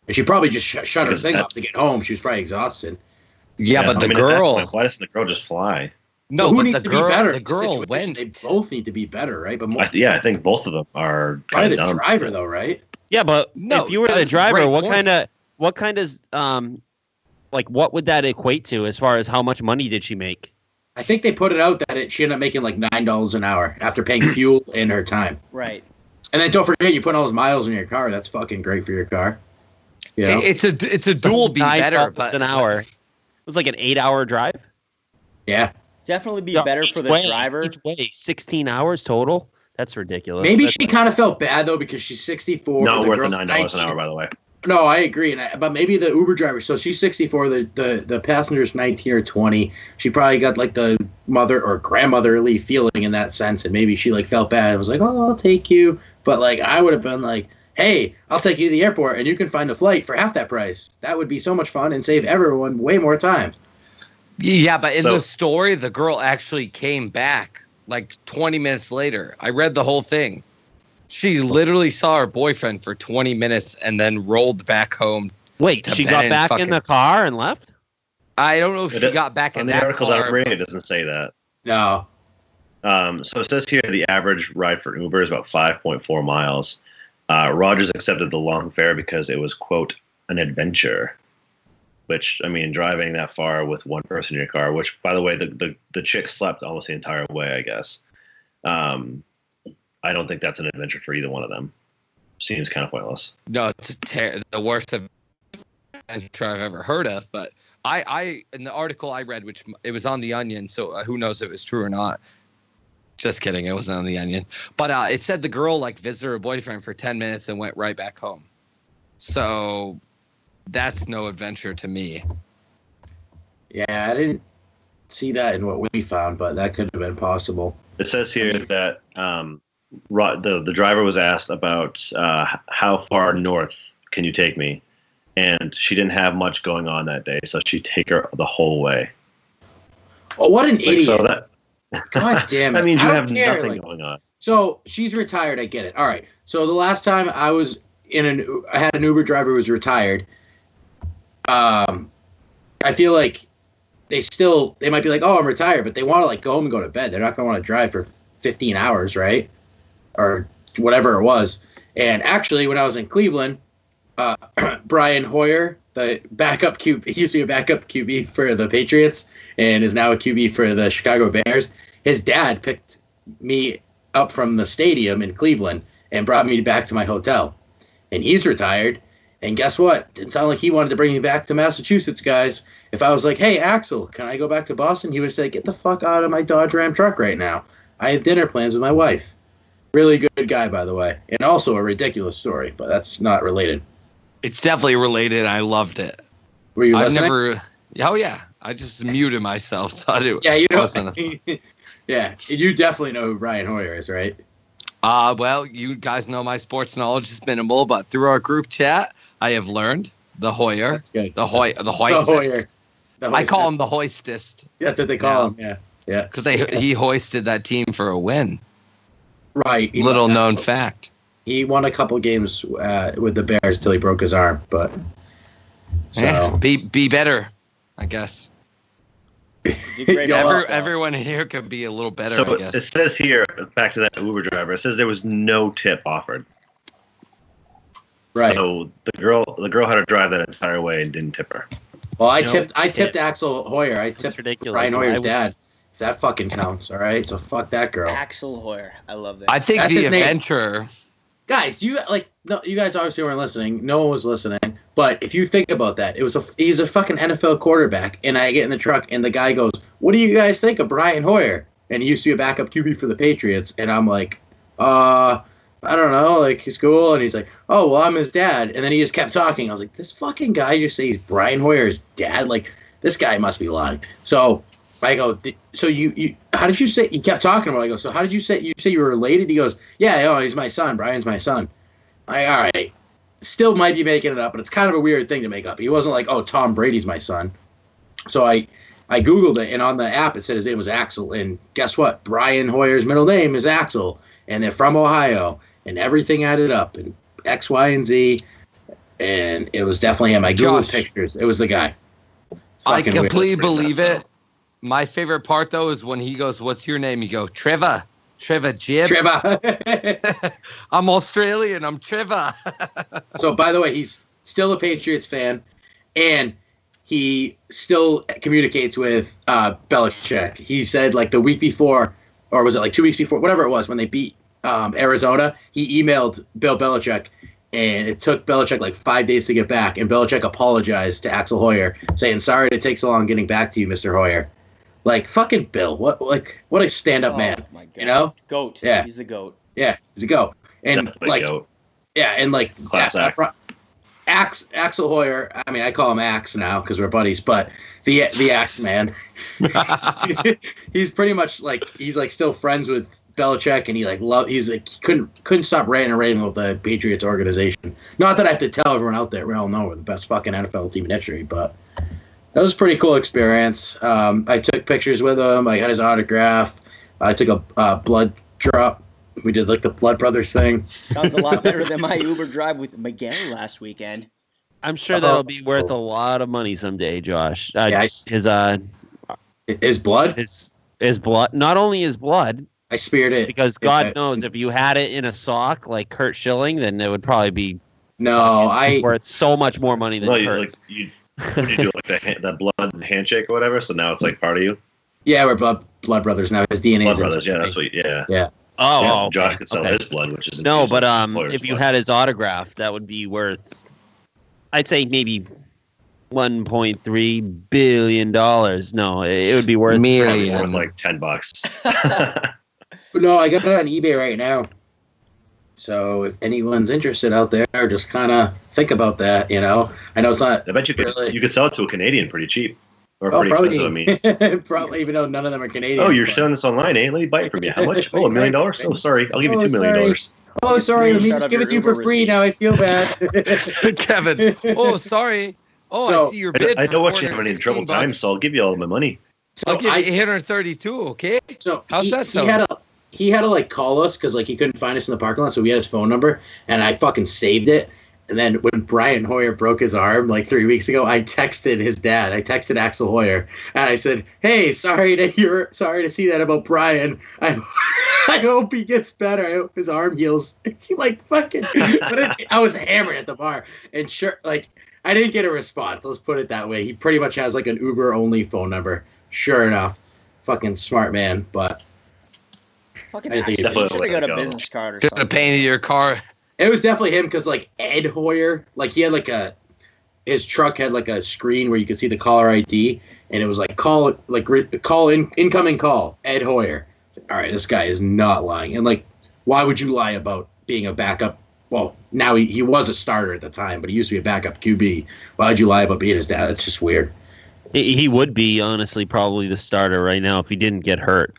And she probably just shut her thing off to get home. She was probably exhausted. Yeah, but the girl. Why doesn't the girl just fly? No, so who needs to be better? The girl went. They both need to be better, right? But I think both of them are. Probably the driver, though, right? Yeah, but if you were the driver, what kind of what would that equate to as far as how much money did she make? I think they put it out that she ended up making like $9 an hour after paying fuel and her time. Right. And then don't forget, you put all those miles in your car. That's fucking great for your car. You know? It's a dual be better, but an hour. It was like an 8-hour drive. Yeah. Definitely be better for the driver. Each way, 16 hours total. That's ridiculous. Maybe she kind of felt bad though because she's 64. Not worth the $9 an hour, by the way. No, I agree. But maybe the Uber driver. So she's 64. The passenger's 19 or 20. She probably got like the mother or grandmotherly feeling in that sense, and maybe she like felt bad and was like, "Oh, I'll take you." But like I would have been like, "Hey, I'll take you to the airport, and you can find a flight for half that price. That would be so much fun and save everyone way more time." Yeah, but in the story, the girl actually came back like 20 minutes later. I read the whole thing. She literally saw her boyfriend for 20 minutes and then rolled back home. Wait, she got back in the car and left? I don't know if she got back in that car. The article that I read, it doesn't say that. No. So it says here the average ride for Uber is about 5.4 miles. Rogers accepted the long fare because it was, quote, an adventure. Which, I mean, driving that far with one person in your car, which, by the way, the chick slept almost the entire way, I guess. I don't think that's an adventure for either one of them. Seems kind of pointless. No, it's the worst adventure I've ever heard of. But I in the article I read, which it was on The Onion, so who knows if it was true or not. Just kidding, it wasn't on The Onion. But it said the girl like visited her boyfriend for 10 minutes and went right back home. So that's no adventure to me. Yeah, I didn't see that in what we found, but that could have been possible. It says here that the driver was asked about how far north can you take me, and she didn't have much going on that day, so she'd take her the whole way. Oh, what an idiot! So that, God damn it! I mean, you have care, nothing going on. So she's retired. I get it. All right. So the last time I was I had an Uber driver who was retired. I feel like they might be like, oh, I'm retired, but they want to like go home and go to bed. They're not going to want to drive for 15 hours, right? Or whatever it was. And actually, when I was in Cleveland, Brian Hoyer, the backup QB, he used to be a backup QB for the Patriots and is now a QB for the Chicago Bears. His dad picked me up from the stadium in Cleveland and brought me back to my hotel. And he's retired. And guess what? Didn't sound like he wanted to bring me back to Massachusetts, guys. If I was like, hey, Axel, can I go back to Boston? He would say, get the fuck out of my Dodge Ram truck right now. I have dinner plans with my wife. Really good guy, by the way. And also a ridiculous story, but that's not related. It's definitely related. I loved it. Were you I've listening? Oh, yeah. I just muted myself. So yeah, you know. Yeah, you definitely know who Brian Hoyer is, right? Well, you guys know my sports knowledge is minimal, but through our group chat, I have learned the Hoyer. That's good. The hoistist. The Hoyer. I call him the hoistist. That's what they call him, yeah. Because he hoisted that team for a win. Right. Little known fact. He won a couple games with the Bears till he broke his arm, but so be better, I guess. Everyone here could be a little better, I guess. It says here, back to that Uber driver, it says there was no tip offered. Right. So the girl had to drive that entire way and didn't tip her. Well, I tipped Axel Hoyer. I tipped Brian Hoyer's dad. If that fucking counts, all right? So fuck that girl. Axel Hoyer. I love that. I think That's the adventure. Guys, you guys obviously weren't listening. No one was listening. But if you think about that, he's a fucking NFL quarterback, and I get in the truck, and the guy goes, "What do you guys think of Brian Hoyer?" And he used to be a backup QB for the Patriots, and I'm like, I don't know, like he's cool, and he's like, "Oh, well, I'm his dad," and then he just kept talking. I was like, this fucking guy just says Brian Hoyer's dad, like this guy must be lying. So I go, so you how did you say? He kept talking about it. I go, so how did you say you were related? He goes, yeah, he's my son. Brian's my son. All right. Still might be making it up, but it's kind of a weird thing to make up. He wasn't like, oh, Tom Brady's my son. So I Googled it, and on the app it said his name was Axel. And guess what? Brian Hoyer's middle name is Axel, and they're from Ohio, and everything added up, and X, Y, and Z, and it was definitely him. I Googled pictures. It was the guy. I completely believe it. My favorite part, though, is when he goes, what's your name? You go, Trevor Jib. Trevor. I'm Australian. I'm Trevor. So, by the way, he's still a Patriots fan, and he still communicates with Belichick. He said, like, the week before, or was it like 2 weeks before, whatever it was, when they beat Arizona, he emailed Bill Belichick, and it took Belichick like 5 days to get back, and Belichick apologized to Axel Hoyer, saying, sorry to take so long getting back to you, Mr. Hoyer. Like, fucking Bill. What a stand-up man. My God. You know? GOAT. Yeah. He's the GOAT. Yeah, he's a GOAT. And Definitely like, GOAT. yeah, and like, Class act. Axel Hoyer, I mean, I call him Axe now because we're buddies, but the Axe man, he's pretty much like, he's like still friends with Belichick, and he couldn't stop ranting and raving with the Patriots organization. Not that I have to tell everyone out there, we all know we're the best fucking NFL team in history, but that was a pretty cool experience. I took pictures with him. I got his autograph. I took a blood drop. We did like the Blood Brothers thing. Sounds a lot better than my Uber drive with Miguel last weekend. I'm sure that'll be worth a lot of money someday, Josh. His blood? His blood. Not only his blood. I speared it. Because God knows if you had it in a sock like Kurt Schilling, then it would probably be worth so much more money than Kurt's. What do you do, like the blood handshake or whatever? So now it's like part of you? Yeah, we're blood brothers now. His DNA Blood brothers, yeah, that's what, yeah. Yeah. Oh, yeah, Josh could sell his blood, which is no, but if you had his autograph, that would be worth, I'd say maybe $1.3 billion. No, it would be worth million. Worth like $10. No, I got it on eBay right now. So if anyone's interested out there, just kind of think about that. I know it's not. I bet you could sell it to a Canadian pretty cheap. Or pretty probably, expensive, I mean. Probably, even though none of them are Canadian. Oh, you're selling this online, eh? Let me buy it from you. How much? $1 million? Oh, sorry. I'll give you $2 million. Oh, sorry. Let me just give it to you for free. Now I feel bad. Kevin. Oh, sorry. Oh, so, I see your bid. I know what you're having in trouble time, so I'll give you all my money. So I'll give you 832. Okay. So how's that sound? He had to like call us because like he couldn't find us in the parking lot, so we had his phone number, and I fucking saved it. And then when Brian Hoyer broke his arm like 3 weeks ago, I texted his dad. I texted Axel Hoyer, and I said, "Hey, sorry to see that about Brian. I hope he gets better. I hope his arm heals." He like fucking. I was hammered at the bar, and sure, like I didn't get a response. Let's put it that way. He pretty much has like an Uber only phone number. Sure enough, fucking smart man, but. Fucking should have got a business card or something. Could have painted your car. It was definitely him because like Ed Hoyer, like he had like his truck had like a screen where you could see the caller ID, and it was like incoming call Ed Hoyer. All right, this guy is not lying. And like, why would you lie about being a backup? Well, now he was a starter at the time, but he used to be a backup QB. Why would you lie about being his dad? That's just weird. He would be honestly probably the starter right now if he didn't get hurt.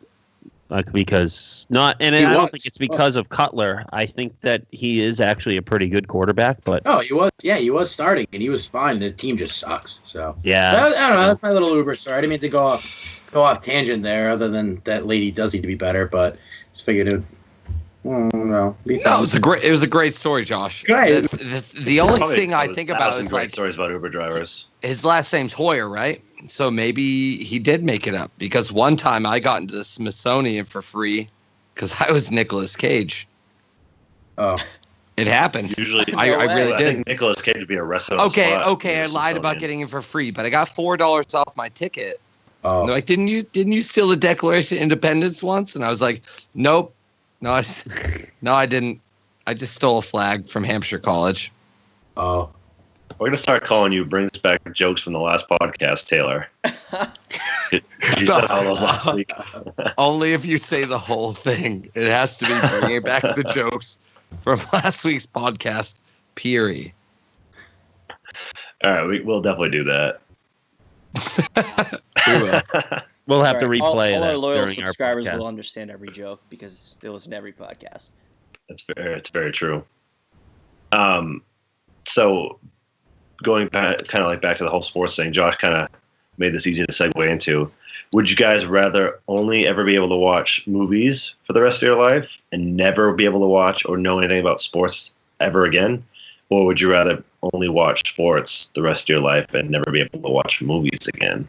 Because I don't think it's because of Cutler. I think that he is actually a pretty good quarterback. But he was. Yeah, he was starting, and he was fine. The team just sucks. So yeah, I don't know. That's my little Uber story. I didn't mean to go off tangent there. Other than that lady does need to be better, but just figured it. No, it was a great story, Josh. Great. The only thing I think about is like stories about Uber drivers. His last name's Hoyer, right? So maybe he did make it up because one time I got into the Smithsonian for free because I was Nicolas Cage. Oh, it happened. Usually, I really did. I think Nicolas Cage would be arrested. Okay. I lied about getting it for free, but I got $4 off my ticket. Oh, and they're like, didn't you steal the Declaration of Independence once? And I was like, nope, no, I didn't. I just stole a flag from Hampshire College. Oh. We're going to start calling you brings back jokes from the last podcast, Taylor. You said all those last week. Only if you say the whole thing. It has to be bringing back the jokes from last week's podcast, Peary. All right, we'll definitely do that. We will. We'll have to replay all that. Our loyal during subscribers our podcast. will understand every joke because they listen to every podcast. It's very true. So going back, kind of like back to the whole sports thing, Josh kind of made this easy to segue into. Would you guys rather only ever be able to watch movies for the rest of your life and never be able to watch or know anything about sports ever again? Or would you rather only watch sports the rest of your life and never be able to watch movies again?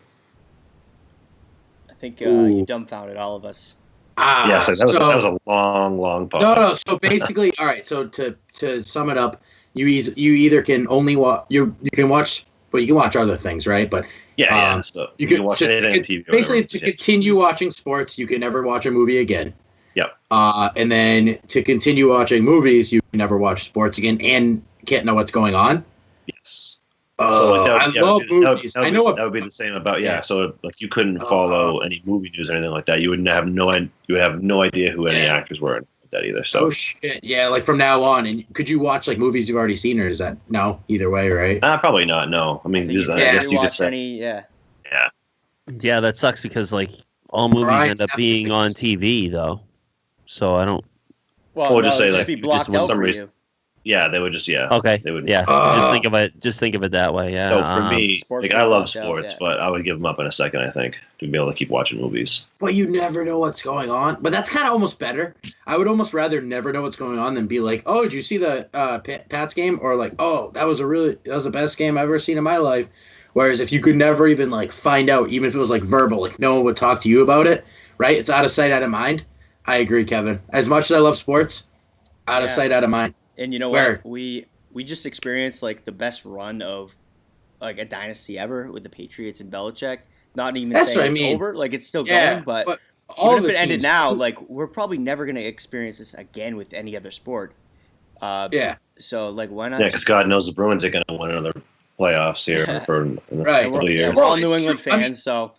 I think you dumbfounded all of us. Yeah, so that was a long pause. No. So basically, all right. So to sum it up, you either can only watch you can watch, but you can watch other things, right? But so you can watch anything on TV. Basically, to continue watching sports, you can never watch a movie again. Yep. And then to continue watching movies, you can never watch sports again, and can't know what's going on. Yes. I love movies. I know that would be the same about So like you couldn't follow any movie news or anything like that. You would have no idea who any actors were like that either. So shit. Yeah, like from now on. And could you watch like movies you've already seen, or is that no? Either way, right? Probably not. No. I mean, I guess you could say. Yeah, that sucks because like all movies end up being on TV though. So I don't. Well, just say like be blocked out for you. Yeah, they would just Okay. They would. Yeah. Just think of it that way. Yeah. So for me, like I love sports, but I would give them up in a second. I think to be able to keep watching movies. But you never know what's going on. But that's kind of almost better. I would almost rather never know what's going on than be like, oh, did you see the Pats game? Or like, oh, that was the best game I've ever seen in my life. Whereas if you could never even like find out, even if it was like verbal, like no one would talk to you about it, right? It's out of sight, out of mind. I agree, Kevin. As much as I love sports, out of sight, out of mind. And you know what? We just experienced like the best run of like a dynasty ever with the Patriots and Belichick. Not even saying it's over, like it's still going, but even if it ended now, like we're probably never going to experience this again with any other sport. So like why not? Yeah, because God knows the Bruins are going to win playoffs here for right. a couple of years. We're all New England fans, so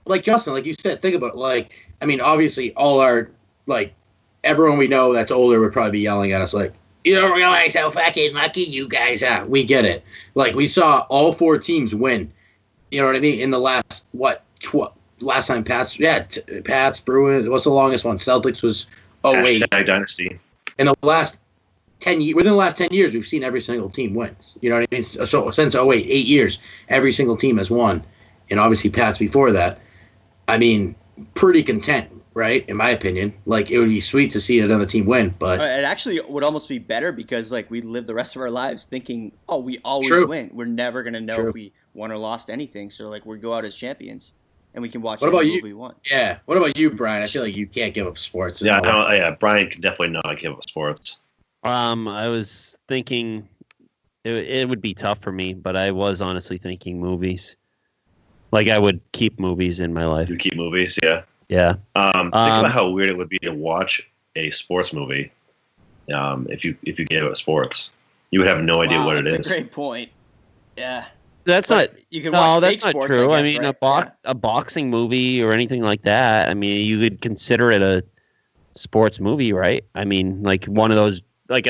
like Justin, like you said, think about it. Like, I mean, obviously, all our like everyone we know that's older would probably be yelling at us like, "You don't realize how fucking lucky you guys are." We get it. Like, we saw all 4 teams win. You know what I mean? In the last last time Pats, Pats, Bruins. What's the longest one? Celtics was 08. Hashtag dynasty. In the last 10 years, within the last 10 years, we've seen every single team win. You know what I mean? So since 08, 8 years, every single team has won, and obviously Pats before that. I mean, pretty content, right? In my opinion, like, it would be sweet to see another team win, but it actually would almost be better because like we live the rest of our lives thinking, oh, we always win. We're never gonna know if we won or lost anything. So like we go out as champions, and we can watch. What about you? We want. Yeah. What about you, Brian? I feel like you can't give up sports. Yeah, Brian can definitely not give up sports. I was thinking it would be tough for me, but I was honestly thinking movies. Like, I would keep movies in my life. You keep movies, yeah. Yeah. Think about how weird it would be to watch a sports movie. If you gave it sports, you would have no idea what it is. That's a great point. Yeah. That's but not. You can watch that's fake not sports, true. I guess, I mean, right? a boxing movie or anything like that. I mean, you could consider it a sports movie, right? I mean, like one of those, like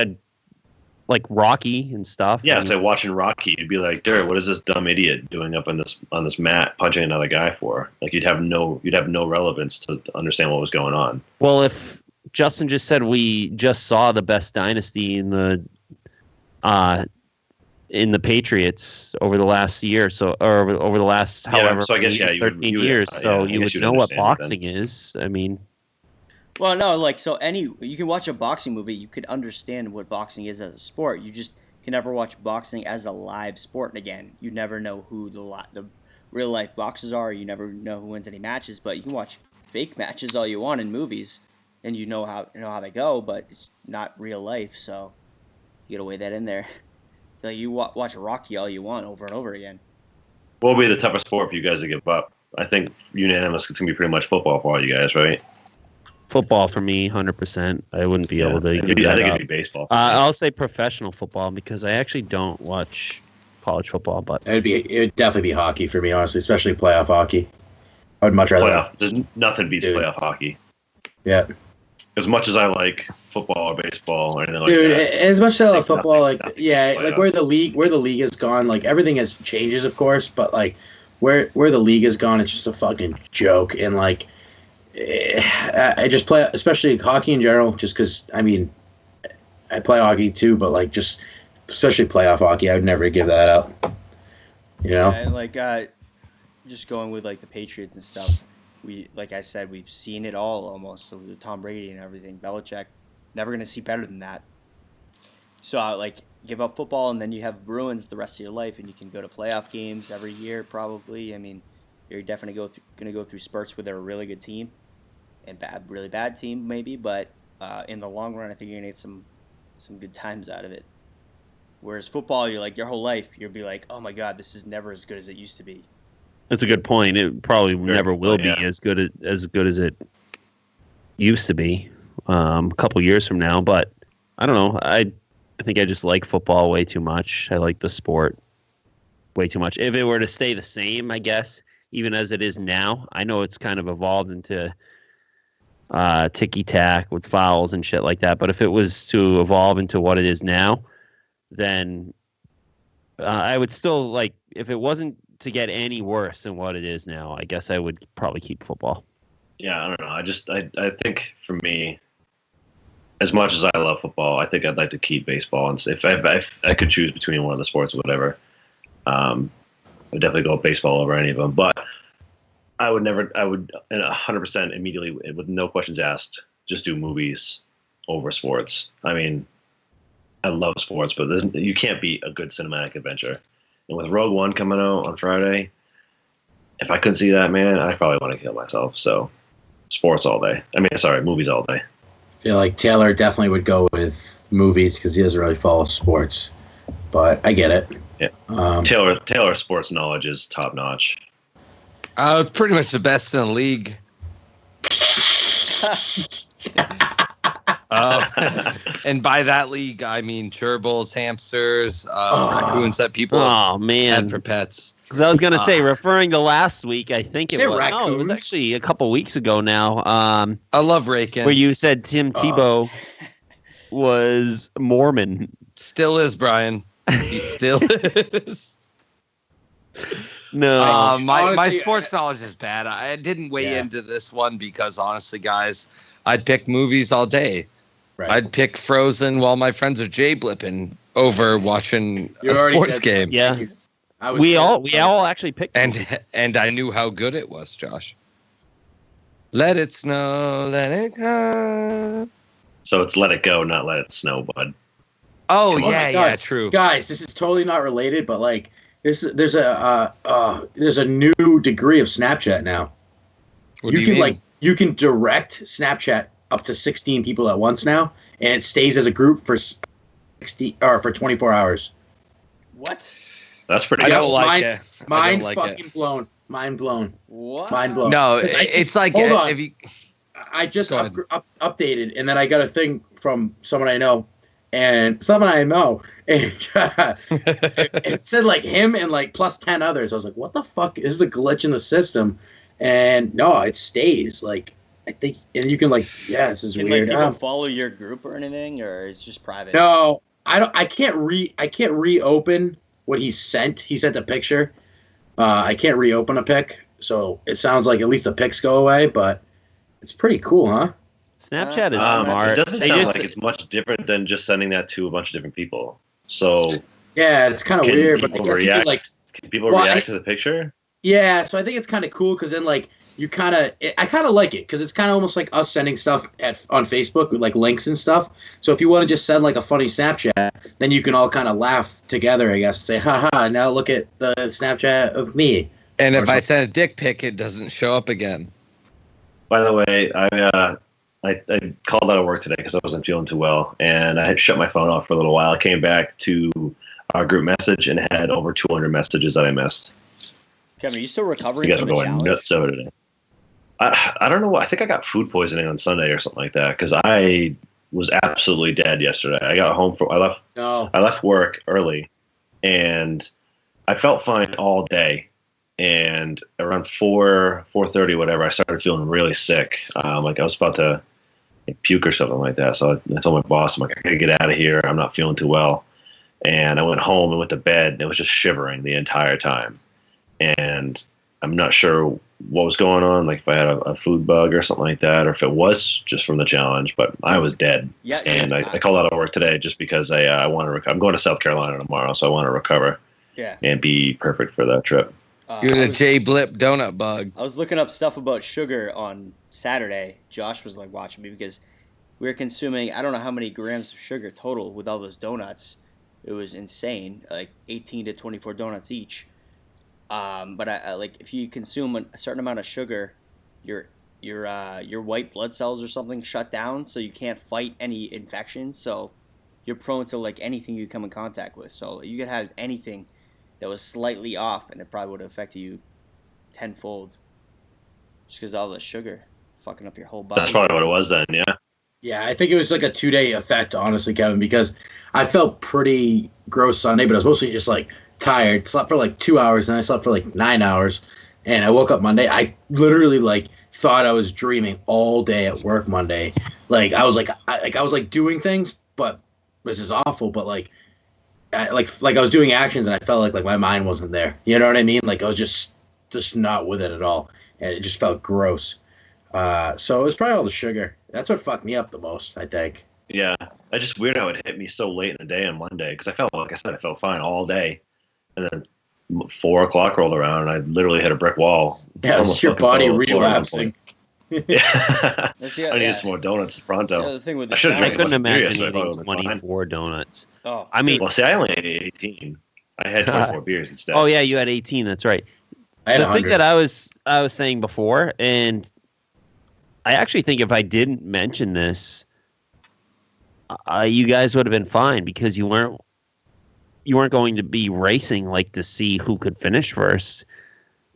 Rocky and stuff. Yeah, it's like watching Rocky. You'd be like, "Dude, what is this dumb idiot doing up on this mat, punching another guy for?" Like, you'd have no relevance to understand what was going on. Well, if Justin just said we just saw the best dynasty in the Patriots over the last year, or over the last however so I guess, 13 years, so you would know what boxing is. I mean. Well, no, like, you can watch a boxing movie, you could understand what boxing is as a sport. You just can never watch boxing as a live sport. And again, you never know who the real life boxers are. You never know who wins any matches. But you can watch fake matches all you want in movies, and you know how they go. But it's not real life, so you gotta weigh that in there. Like, you watch Rocky all you want over and over again. What would be the toughest sport for you guys to give up? I think unanimous. It's gonna be pretty much football for all you guys, right? Football for me, 100%. I wouldn't be able to give that up. I think it'd be baseball. I'll say professional football because I actually don't watch college football. But it would definitely be hockey for me, honestly, especially playoff hockey. I would much rather. Playoff. There's nothing beats playoff hockey. Yeah. As much as I like football or baseball or anything like that. Dude, as much as I love football, like where the league has gone, like everything has changes, of course, but like where the league has gone, it's just a fucking joke. And like, I just play, especially hockey in general, just because, I mean, I play hockey too, but like just especially playoff hockey, I would never give that up. You know? Yeah, and like just going with like the Patriots and stuff, like I said, we've seen it all almost. So with Tom Brady and everything, Belichick, never gonna see better than that. So like, give up football, and then you have Bruins the rest of your life, and you can go to playoff games every year probably. I mean, you're definitely gonna go through spurts where they're a really good team and really bad team maybe, but in the long run, I think you're gonna get some good times out of it. Whereas football, you're like, your whole life, you'll be like, oh my god, this is never as good as it used to be. That's a good point. It probably never will be as good as it used to be a couple years from now. But I don't know. I think I just like football way too much. I like the sport way too much. If it were to stay the same, I guess, even as it is now, I know it's kind of evolved into ticky-tack with fouls and shit like that. But if it was to evolve into what it is now, then I would still like, if it wasn't to get any worse than what it is now, I guess I would probably keep football. Yeah, I don't know. I think for me, as much as I love football, I think I'd like to keep baseball. And if I could choose between one of the sports or whatever, I'd definitely go with baseball over any of them. But I would 100% immediately, with no questions asked, just do movies over sports. I mean, I love sports, but you can't beat a good cinematic adventure. And with Rogue One coming out on Friday, if I couldn't see that, man, I probably want to kill myself. So, sports all day. Movies all day. I feel like Taylor definitely would go with movies because he doesn't really follow sports. But I get it. Yeah. Taylor's sports knowledge is top notch. It's pretty much the best in the league. And by that league, I mean gerbils, hamsters, raccoons that people had for pets. Because I was going to say, referring to last week, I think it was. Raccoons? No, it was actually a couple weeks ago now. I love Rakin. Where you said Tim Tebow was Mormon. Still is, Brian. He still is. No. My sports knowledge is bad. I didn't weigh into this one because, honestly, guys, I'd pick movies all day. Right. I'd pick Frozen while my friends are J-Blipping over watching a sports game. Yeah. We all actually picked and I knew how good it was, Josh. Let it snow, let it go. So it's let it go, not let it snow, bud. Oh yeah, true. Guys, this is totally not related, but like there's a new degree of Snapchat now. What do you mean? You can direct Snapchat up to 16 people at once now, and it stays as a group for 24 hours. What? That's pretty. I don't like it. Mind blown. Mind blown. What? Mind blown. No, it's like hold on. If you. I just updated, and then I got a thing from someone I know, and it said like him and like plus 10 others. I was like, what the fuck is the glitch in the system? And no, it stays. Like I think, and you can like, this is weird. Like, people follow your group or anything, or it's just private? No, I don't. I can't reopen what he sent. He sent a picture. I can't reopen a pic, so it sounds like at least the pics go away, but it's pretty cool, huh? Snapchat is smart. It doesn't sound like it's much different than just sending that to a bunch of different people. So yeah, it's kind of weird, but I guess can people react to the picture? Yeah, so I think it's kind of cool because then like I kind of like it because it's kind of almost like us sending stuff on Facebook with like links and stuff. So if you want to just send like a funny Snapchat, then you can all kind of laugh together, I guess, and say, haha, now look at the Snapchat of me. And if I send a dick pic, it doesn't show up again. By the way, I called out of work today because I wasn't feeling too well, and I had shut my phone off for a little while. I came back to our group message and had over 200 messages that I missed. Kevin, are you still recovering from the challenge? Nuts over today. I don't know. I think I got food poisoning on Sunday or something like that because I was absolutely dead yesterday. I got home I left work early, and I felt fine all day. And around 4:30, whatever, I started feeling really sick. Like I was about to puke or something like that. So I told my boss, I'm like, I gotta get out of here. I'm not feeling too well. And I went home and went to bed, and it was just shivering the entire time. And I'm not sure what was going on, like if I had a food bug or something like that, or if it was just from the challenge, but I was dead. Yeah. And I called out of work today just because I want to recover. I'm going to South Carolina tomorrow, so I want to recover and be perfect for that trip. You're the J-Blip donut bug. I was looking up stuff about sugar on Saturday. Josh was like watching me because we were consuming, I don't know how many grams of sugar total with all those donuts. It was insane, like 18 to 24 donuts each. But I like if you consume a certain amount of sugar, your white blood cells or something shut down, so you can't fight any infections. So you're prone to like anything you come in contact with. So you could have anything that was slightly off, and it probably would have affected you tenfold, just because all the sugar fucking up your whole body. That's probably what it was then. Yeah. Yeah, I think it was like a 2-day effect, honestly, Kevin, because I felt pretty gross Sunday, but I was mostly just like tired. Slept for like 2 hours, and I slept for like 9 hours. And I woke up Monday. I literally like thought I was dreaming all day at work Monday. Like I was like doing things, but this is awful. But like I was doing actions, and I felt like my mind wasn't there. You know what I mean? Like I was just not with it at all, and it just felt gross. So it was probably all the sugar. That's what fucked me up the most, I think. Yeah, it's just weird how it hit me so late in the day on Monday because I felt, like I said, I felt fine all day, and then 4 o'clock rolled around and I literally hit a brick wall. Yeah, it's your body relapsing. Yeah, I need some more donuts pronto. The thing with the I couldn't imagine eating 24 donuts. Oh, I mean, well, see, I only ate 18. I had 24 beers instead. Oh yeah, you had 18. That's right. I had the 100. thing that I was saying before, and I actually think if I didn't mention this, you guys would have been fine because you weren't going to be racing like to see who could finish first.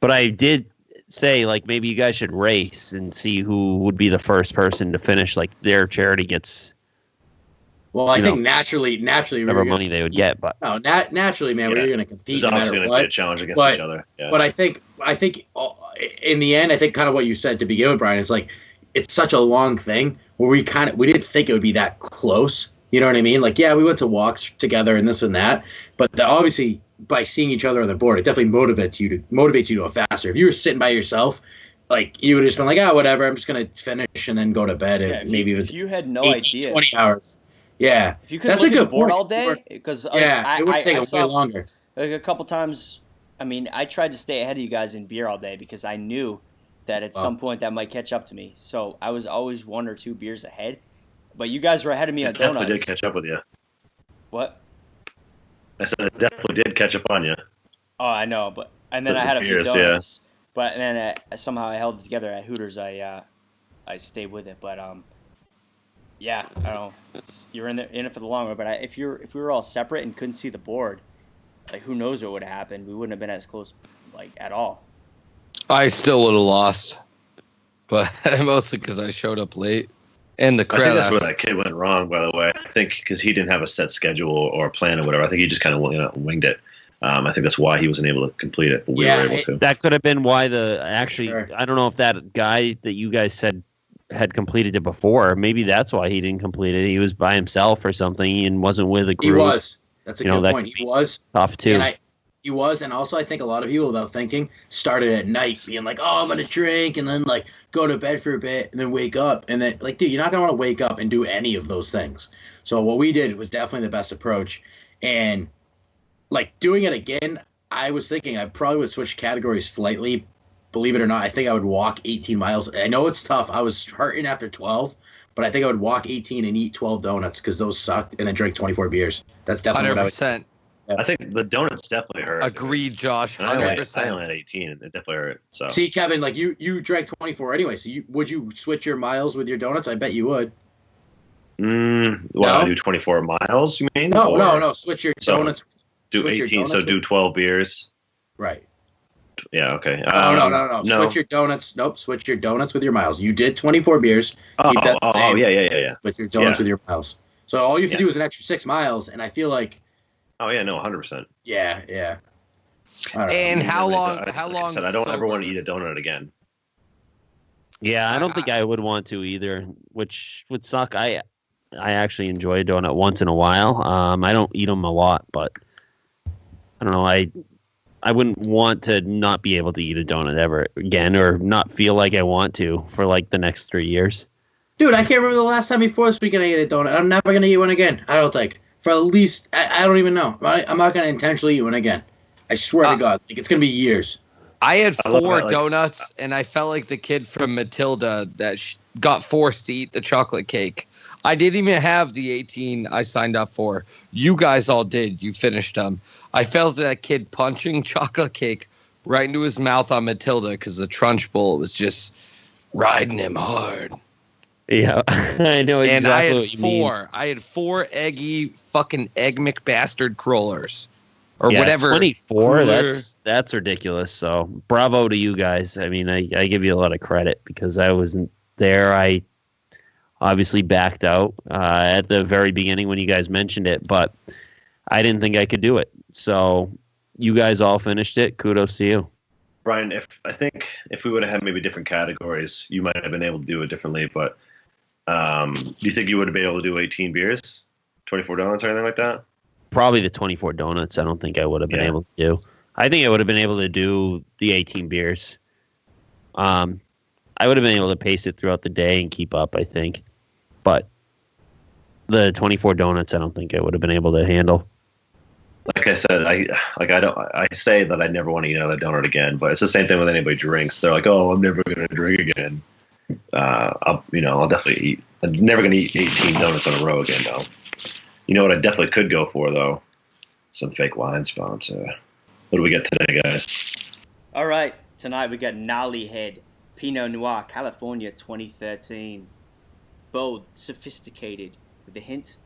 But I did say like maybe you guys should race and see who would be the first person to finish. Like their charity gets Well, I think naturally, whatever money they would get, but no, naturally, man, we're going to compete no matter what. Be a challenge against each other. Yeah. But I think in the end, I think kind of what you said to begin with, Brian, is like it's such a long thing where we didn't think it would be that close. You know what I mean? Like, yeah, we went to walks together and this and that, but obviously by seeing each other on the board, it definitely motivates you to go faster. If you were sitting by yourself, like you would have just been like, whatever, I'm just going to finish and then go to bed. Yeah, if you had no 18, idea, 20 hours. Yeah, if you could look at the board all day, because it would take way longer. Like a couple times, I mean, I tried to stay ahead of you guys in beer all day because I knew that at some point that might catch up to me. So I was always 1 or 2 beers ahead, but you guys were ahead of me on donuts. It definitely did catch up with you. What? I said it definitely did catch up on you. Oh, I know, and then I had a few donuts, but then somehow I held it together at Hooters. I stayed with it, but yeah, I don't know. You're in it for the long run. But if we were all separate and couldn't see the board, like who knows what would have happened? We wouldn't have been as close, like at all. I still would have lost, but mostly because I showed up late. And the crowd. I think that's where that kid went wrong, by the way. I think because he didn't have a set schedule or a plan or whatever. I think he just kind of winged it. I think that's why he wasn't able to complete it, but we were able to. That could have been why I don't know if that guy that you guys said had completed it before. Maybe that's why he didn't complete it. He was by himself or something and wasn't with a group. He was. That's a good point. He was tough too. He was, and also I think a lot of people, without thinking, started at night being like, "Oh, I'm gonna drink," and then like go to bed for a bit, and then wake up, and then like, dude, you're not gonna want to wake up and do any of those things. So what we did was definitely the best approach, and like doing it again, I was thinking I probably would switch categories slightly. Believe it or not, I think I would walk 18 miles. I know it's tough. I was hurting after 12, but I think I would walk 18 and eat 12 donuts because those sucked, and then drink 24 beers. That's definitely 100%. I think the donuts definitely hurt. Agreed, Josh. 100%. I only had 18, and it definitely hurt. So see, Kevin, like you drank 24 anyway. So would you switch your miles with your donuts? I bet you would. I do 24 miles? You mean? No. Switch your donuts. Do 18. So do 12 beers. Right. Yeah. Okay. No. Switch your donuts. Nope. Switch your donuts with your miles. You did 24 beers. Keep that the same. Yeah. Switch your donuts with your miles. So all you have to do is an extra 6 miles, and I feel like. Oh yeah, no, 100%. Yeah. And how long? I don't ever want to eat a donut again. Yeah, I don't think I would want to either, which would suck. I actually enjoy a donut once in a while. I don't eat them a lot, but I don't know. I wouldn't want to not be able to eat a donut ever again, or not feel like I want to for like the next 3 years. Dude, I can't remember the last time before this weekend I ate a donut. I'm never gonna eat one again. I don't think. For at least, I don't even know. I'm not going to intentionally eat one again. I swear to God. Like, it's going to be years. I had 4 donuts, and I felt like the kid from Matilda that got forced to eat the chocolate cake. I didn't even have the 18 I signed up for. You guys all did. You finished them. I felt that kid punching chocolate cake right into his mouth on Matilda because the Trunch Bowl was just riding him hard. Yeah, I know exactly what you mean. I had 4 eggy fucking Egg McBastard crawlers. Or yeah, whatever. 24, that's ridiculous. So bravo to you guys. I mean, I give you a lot of credit because I wasn't there. I obviously backed out at the very beginning when you guys mentioned it, but I didn't think I could do it. So you guys all finished it. Kudos to you. Brian, I think if we would have had maybe different categories, you might have been able to do it differently, but do you think you would have been able to do 18 beers, 24 donuts, or anything like that? Probably the 24 donuts. I don't think I would have been able to do. I think I would have been able to do the 18 beers. I would have been able to pace it throughout the day and keep up, I think. But the 24 donuts, I don't think I would have been able to handle. Like I said, I say that I never want to eat another donut again, but it's the same thing with anybody drinks. They're like, "Oh, I'm never going to drink again." I'll definitely eat. I'm never going to eat 18 donuts in a row again, though. You know what I definitely could go for, though? Some fake wine sponsor. What do we get today, guys? All right. Tonight we got Gnarly Head Pinot Noir, California 2013. Bold, sophisticated, with a hint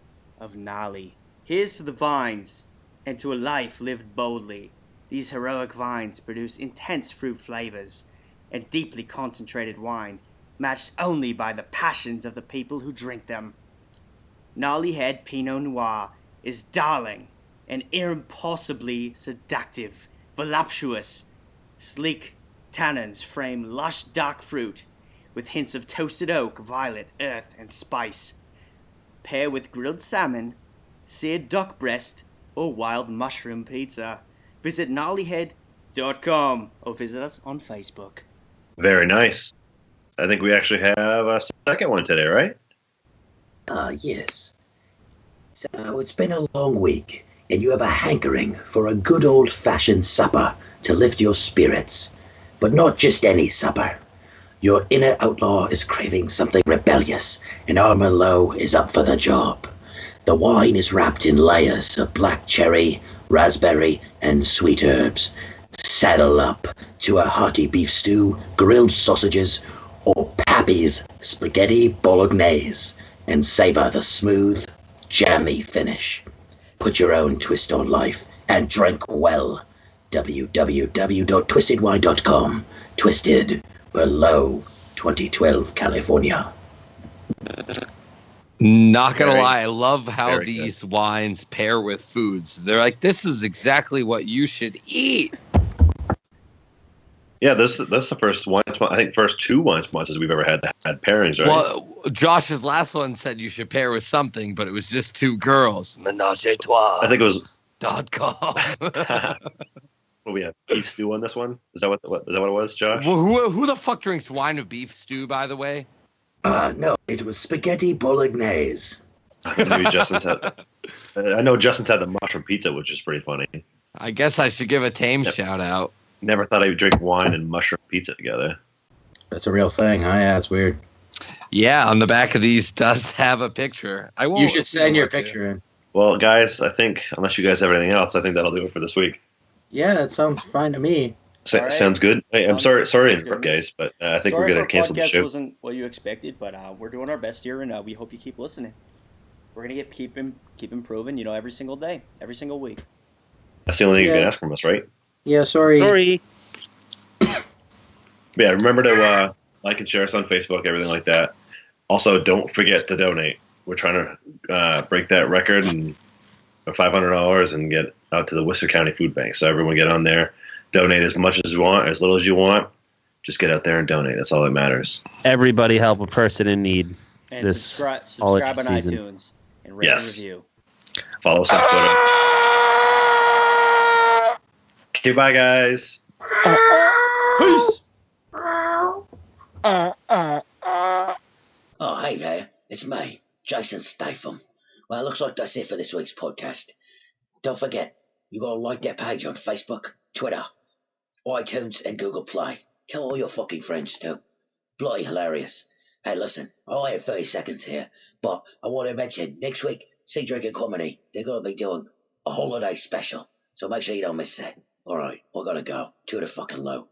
of gnarly. Here's to the vines, and to a life lived boldly. These heroic vines produce intense fruit flavors and deeply concentrated wine, matched only by the passions of the people who drink them. Gnarlyhead Pinot Noir is darling and impossibly seductive, voluptuous. Sleek tannins frame lush dark fruit with hints of toasted oak, violet, earth, and spice. Pair with grilled salmon, seared duck breast, or wild mushroom pizza. Visit gnarlyhead.com or visit us on Facebook. Very nice. I think we actually have a second one today, right? Yes. So it's been a long week, and you have a hankering for a good old-fashioned supper to lift your spirits. But not just any supper. Your inner outlaw is craving something rebellious, and our Merlot is up for the job. The wine is wrapped in layers of black cherry, raspberry, and sweet herbs. Saddle up to a hearty beef stew, grilled sausages, or Pappy's spaghetti bolognese, and savor the smooth, jammy finish. Put your own twist on life and drink well. www.twistedwine.com. Twisted Merlot 2012 California. Not gonna lie, I love how these wines pair with foods. They're like, this is exactly what you should eat. Yeah, that's the first wine. I think first two wine sponsors we've ever had that had pairings, right? Well, Josh's last one said you should pair with something, but it was just two girls. Menage a trois. I think it was .com. What we have beef stew on this one. Is that what it was, Josh? Well, who the fuck drinks wine with beef stew, by the way? No, it was spaghetti bolognese. Maybe Justin's had. I know Justin's had the mushroom pizza, which is pretty funny. I guess I should give a tame shout out. Never thought I would drink wine and mushroom pizza together. That's a real thing, huh? Yeah, it's weird. Yeah, on the back of these does have a picture. You should send your picture in. Well, guys, I think unless you guys have anything else, I think that'll do it for this week. Yeah, that sounds fine to me. Right. Sounds good. Hey, I'm sorry to interrupt, guys, but I think we're going to cancel the show. Podcast wasn't what you expected, but we're doing our best here, and we hope you keep listening. We're going to keep improving, every single day, every single week. That's the only thing you can ask from us, right? Yeah, sorry. Yeah, remember to like and share us on Facebook, everything like that. Also, don't forget to donate. We're trying to break that record and for $500 and get out to the Worcester County Food Bank. So everyone get on there, donate as much as you want, as little as you want. Just get out there and donate. That's all that matters. Everybody help a person in need. And subscribe on iTunes and rate and review. Follow us on Twitter. Okay, bye, guys. Peace. Oh, hey there. It's me, Jason Statham. Well, it looks like that's it for this week's podcast. Don't forget, you got to like that page on Facebook, Twitter, iTunes, and Google Play. Tell all your fucking friends too. Bloody hilarious. Hey, listen, I only have 30 seconds here, but I want to mention next week, Sea Drinking Comedy, they're going to be doing a holiday special. So make sure you don't miss that. All right, I got to go. To the fucking low.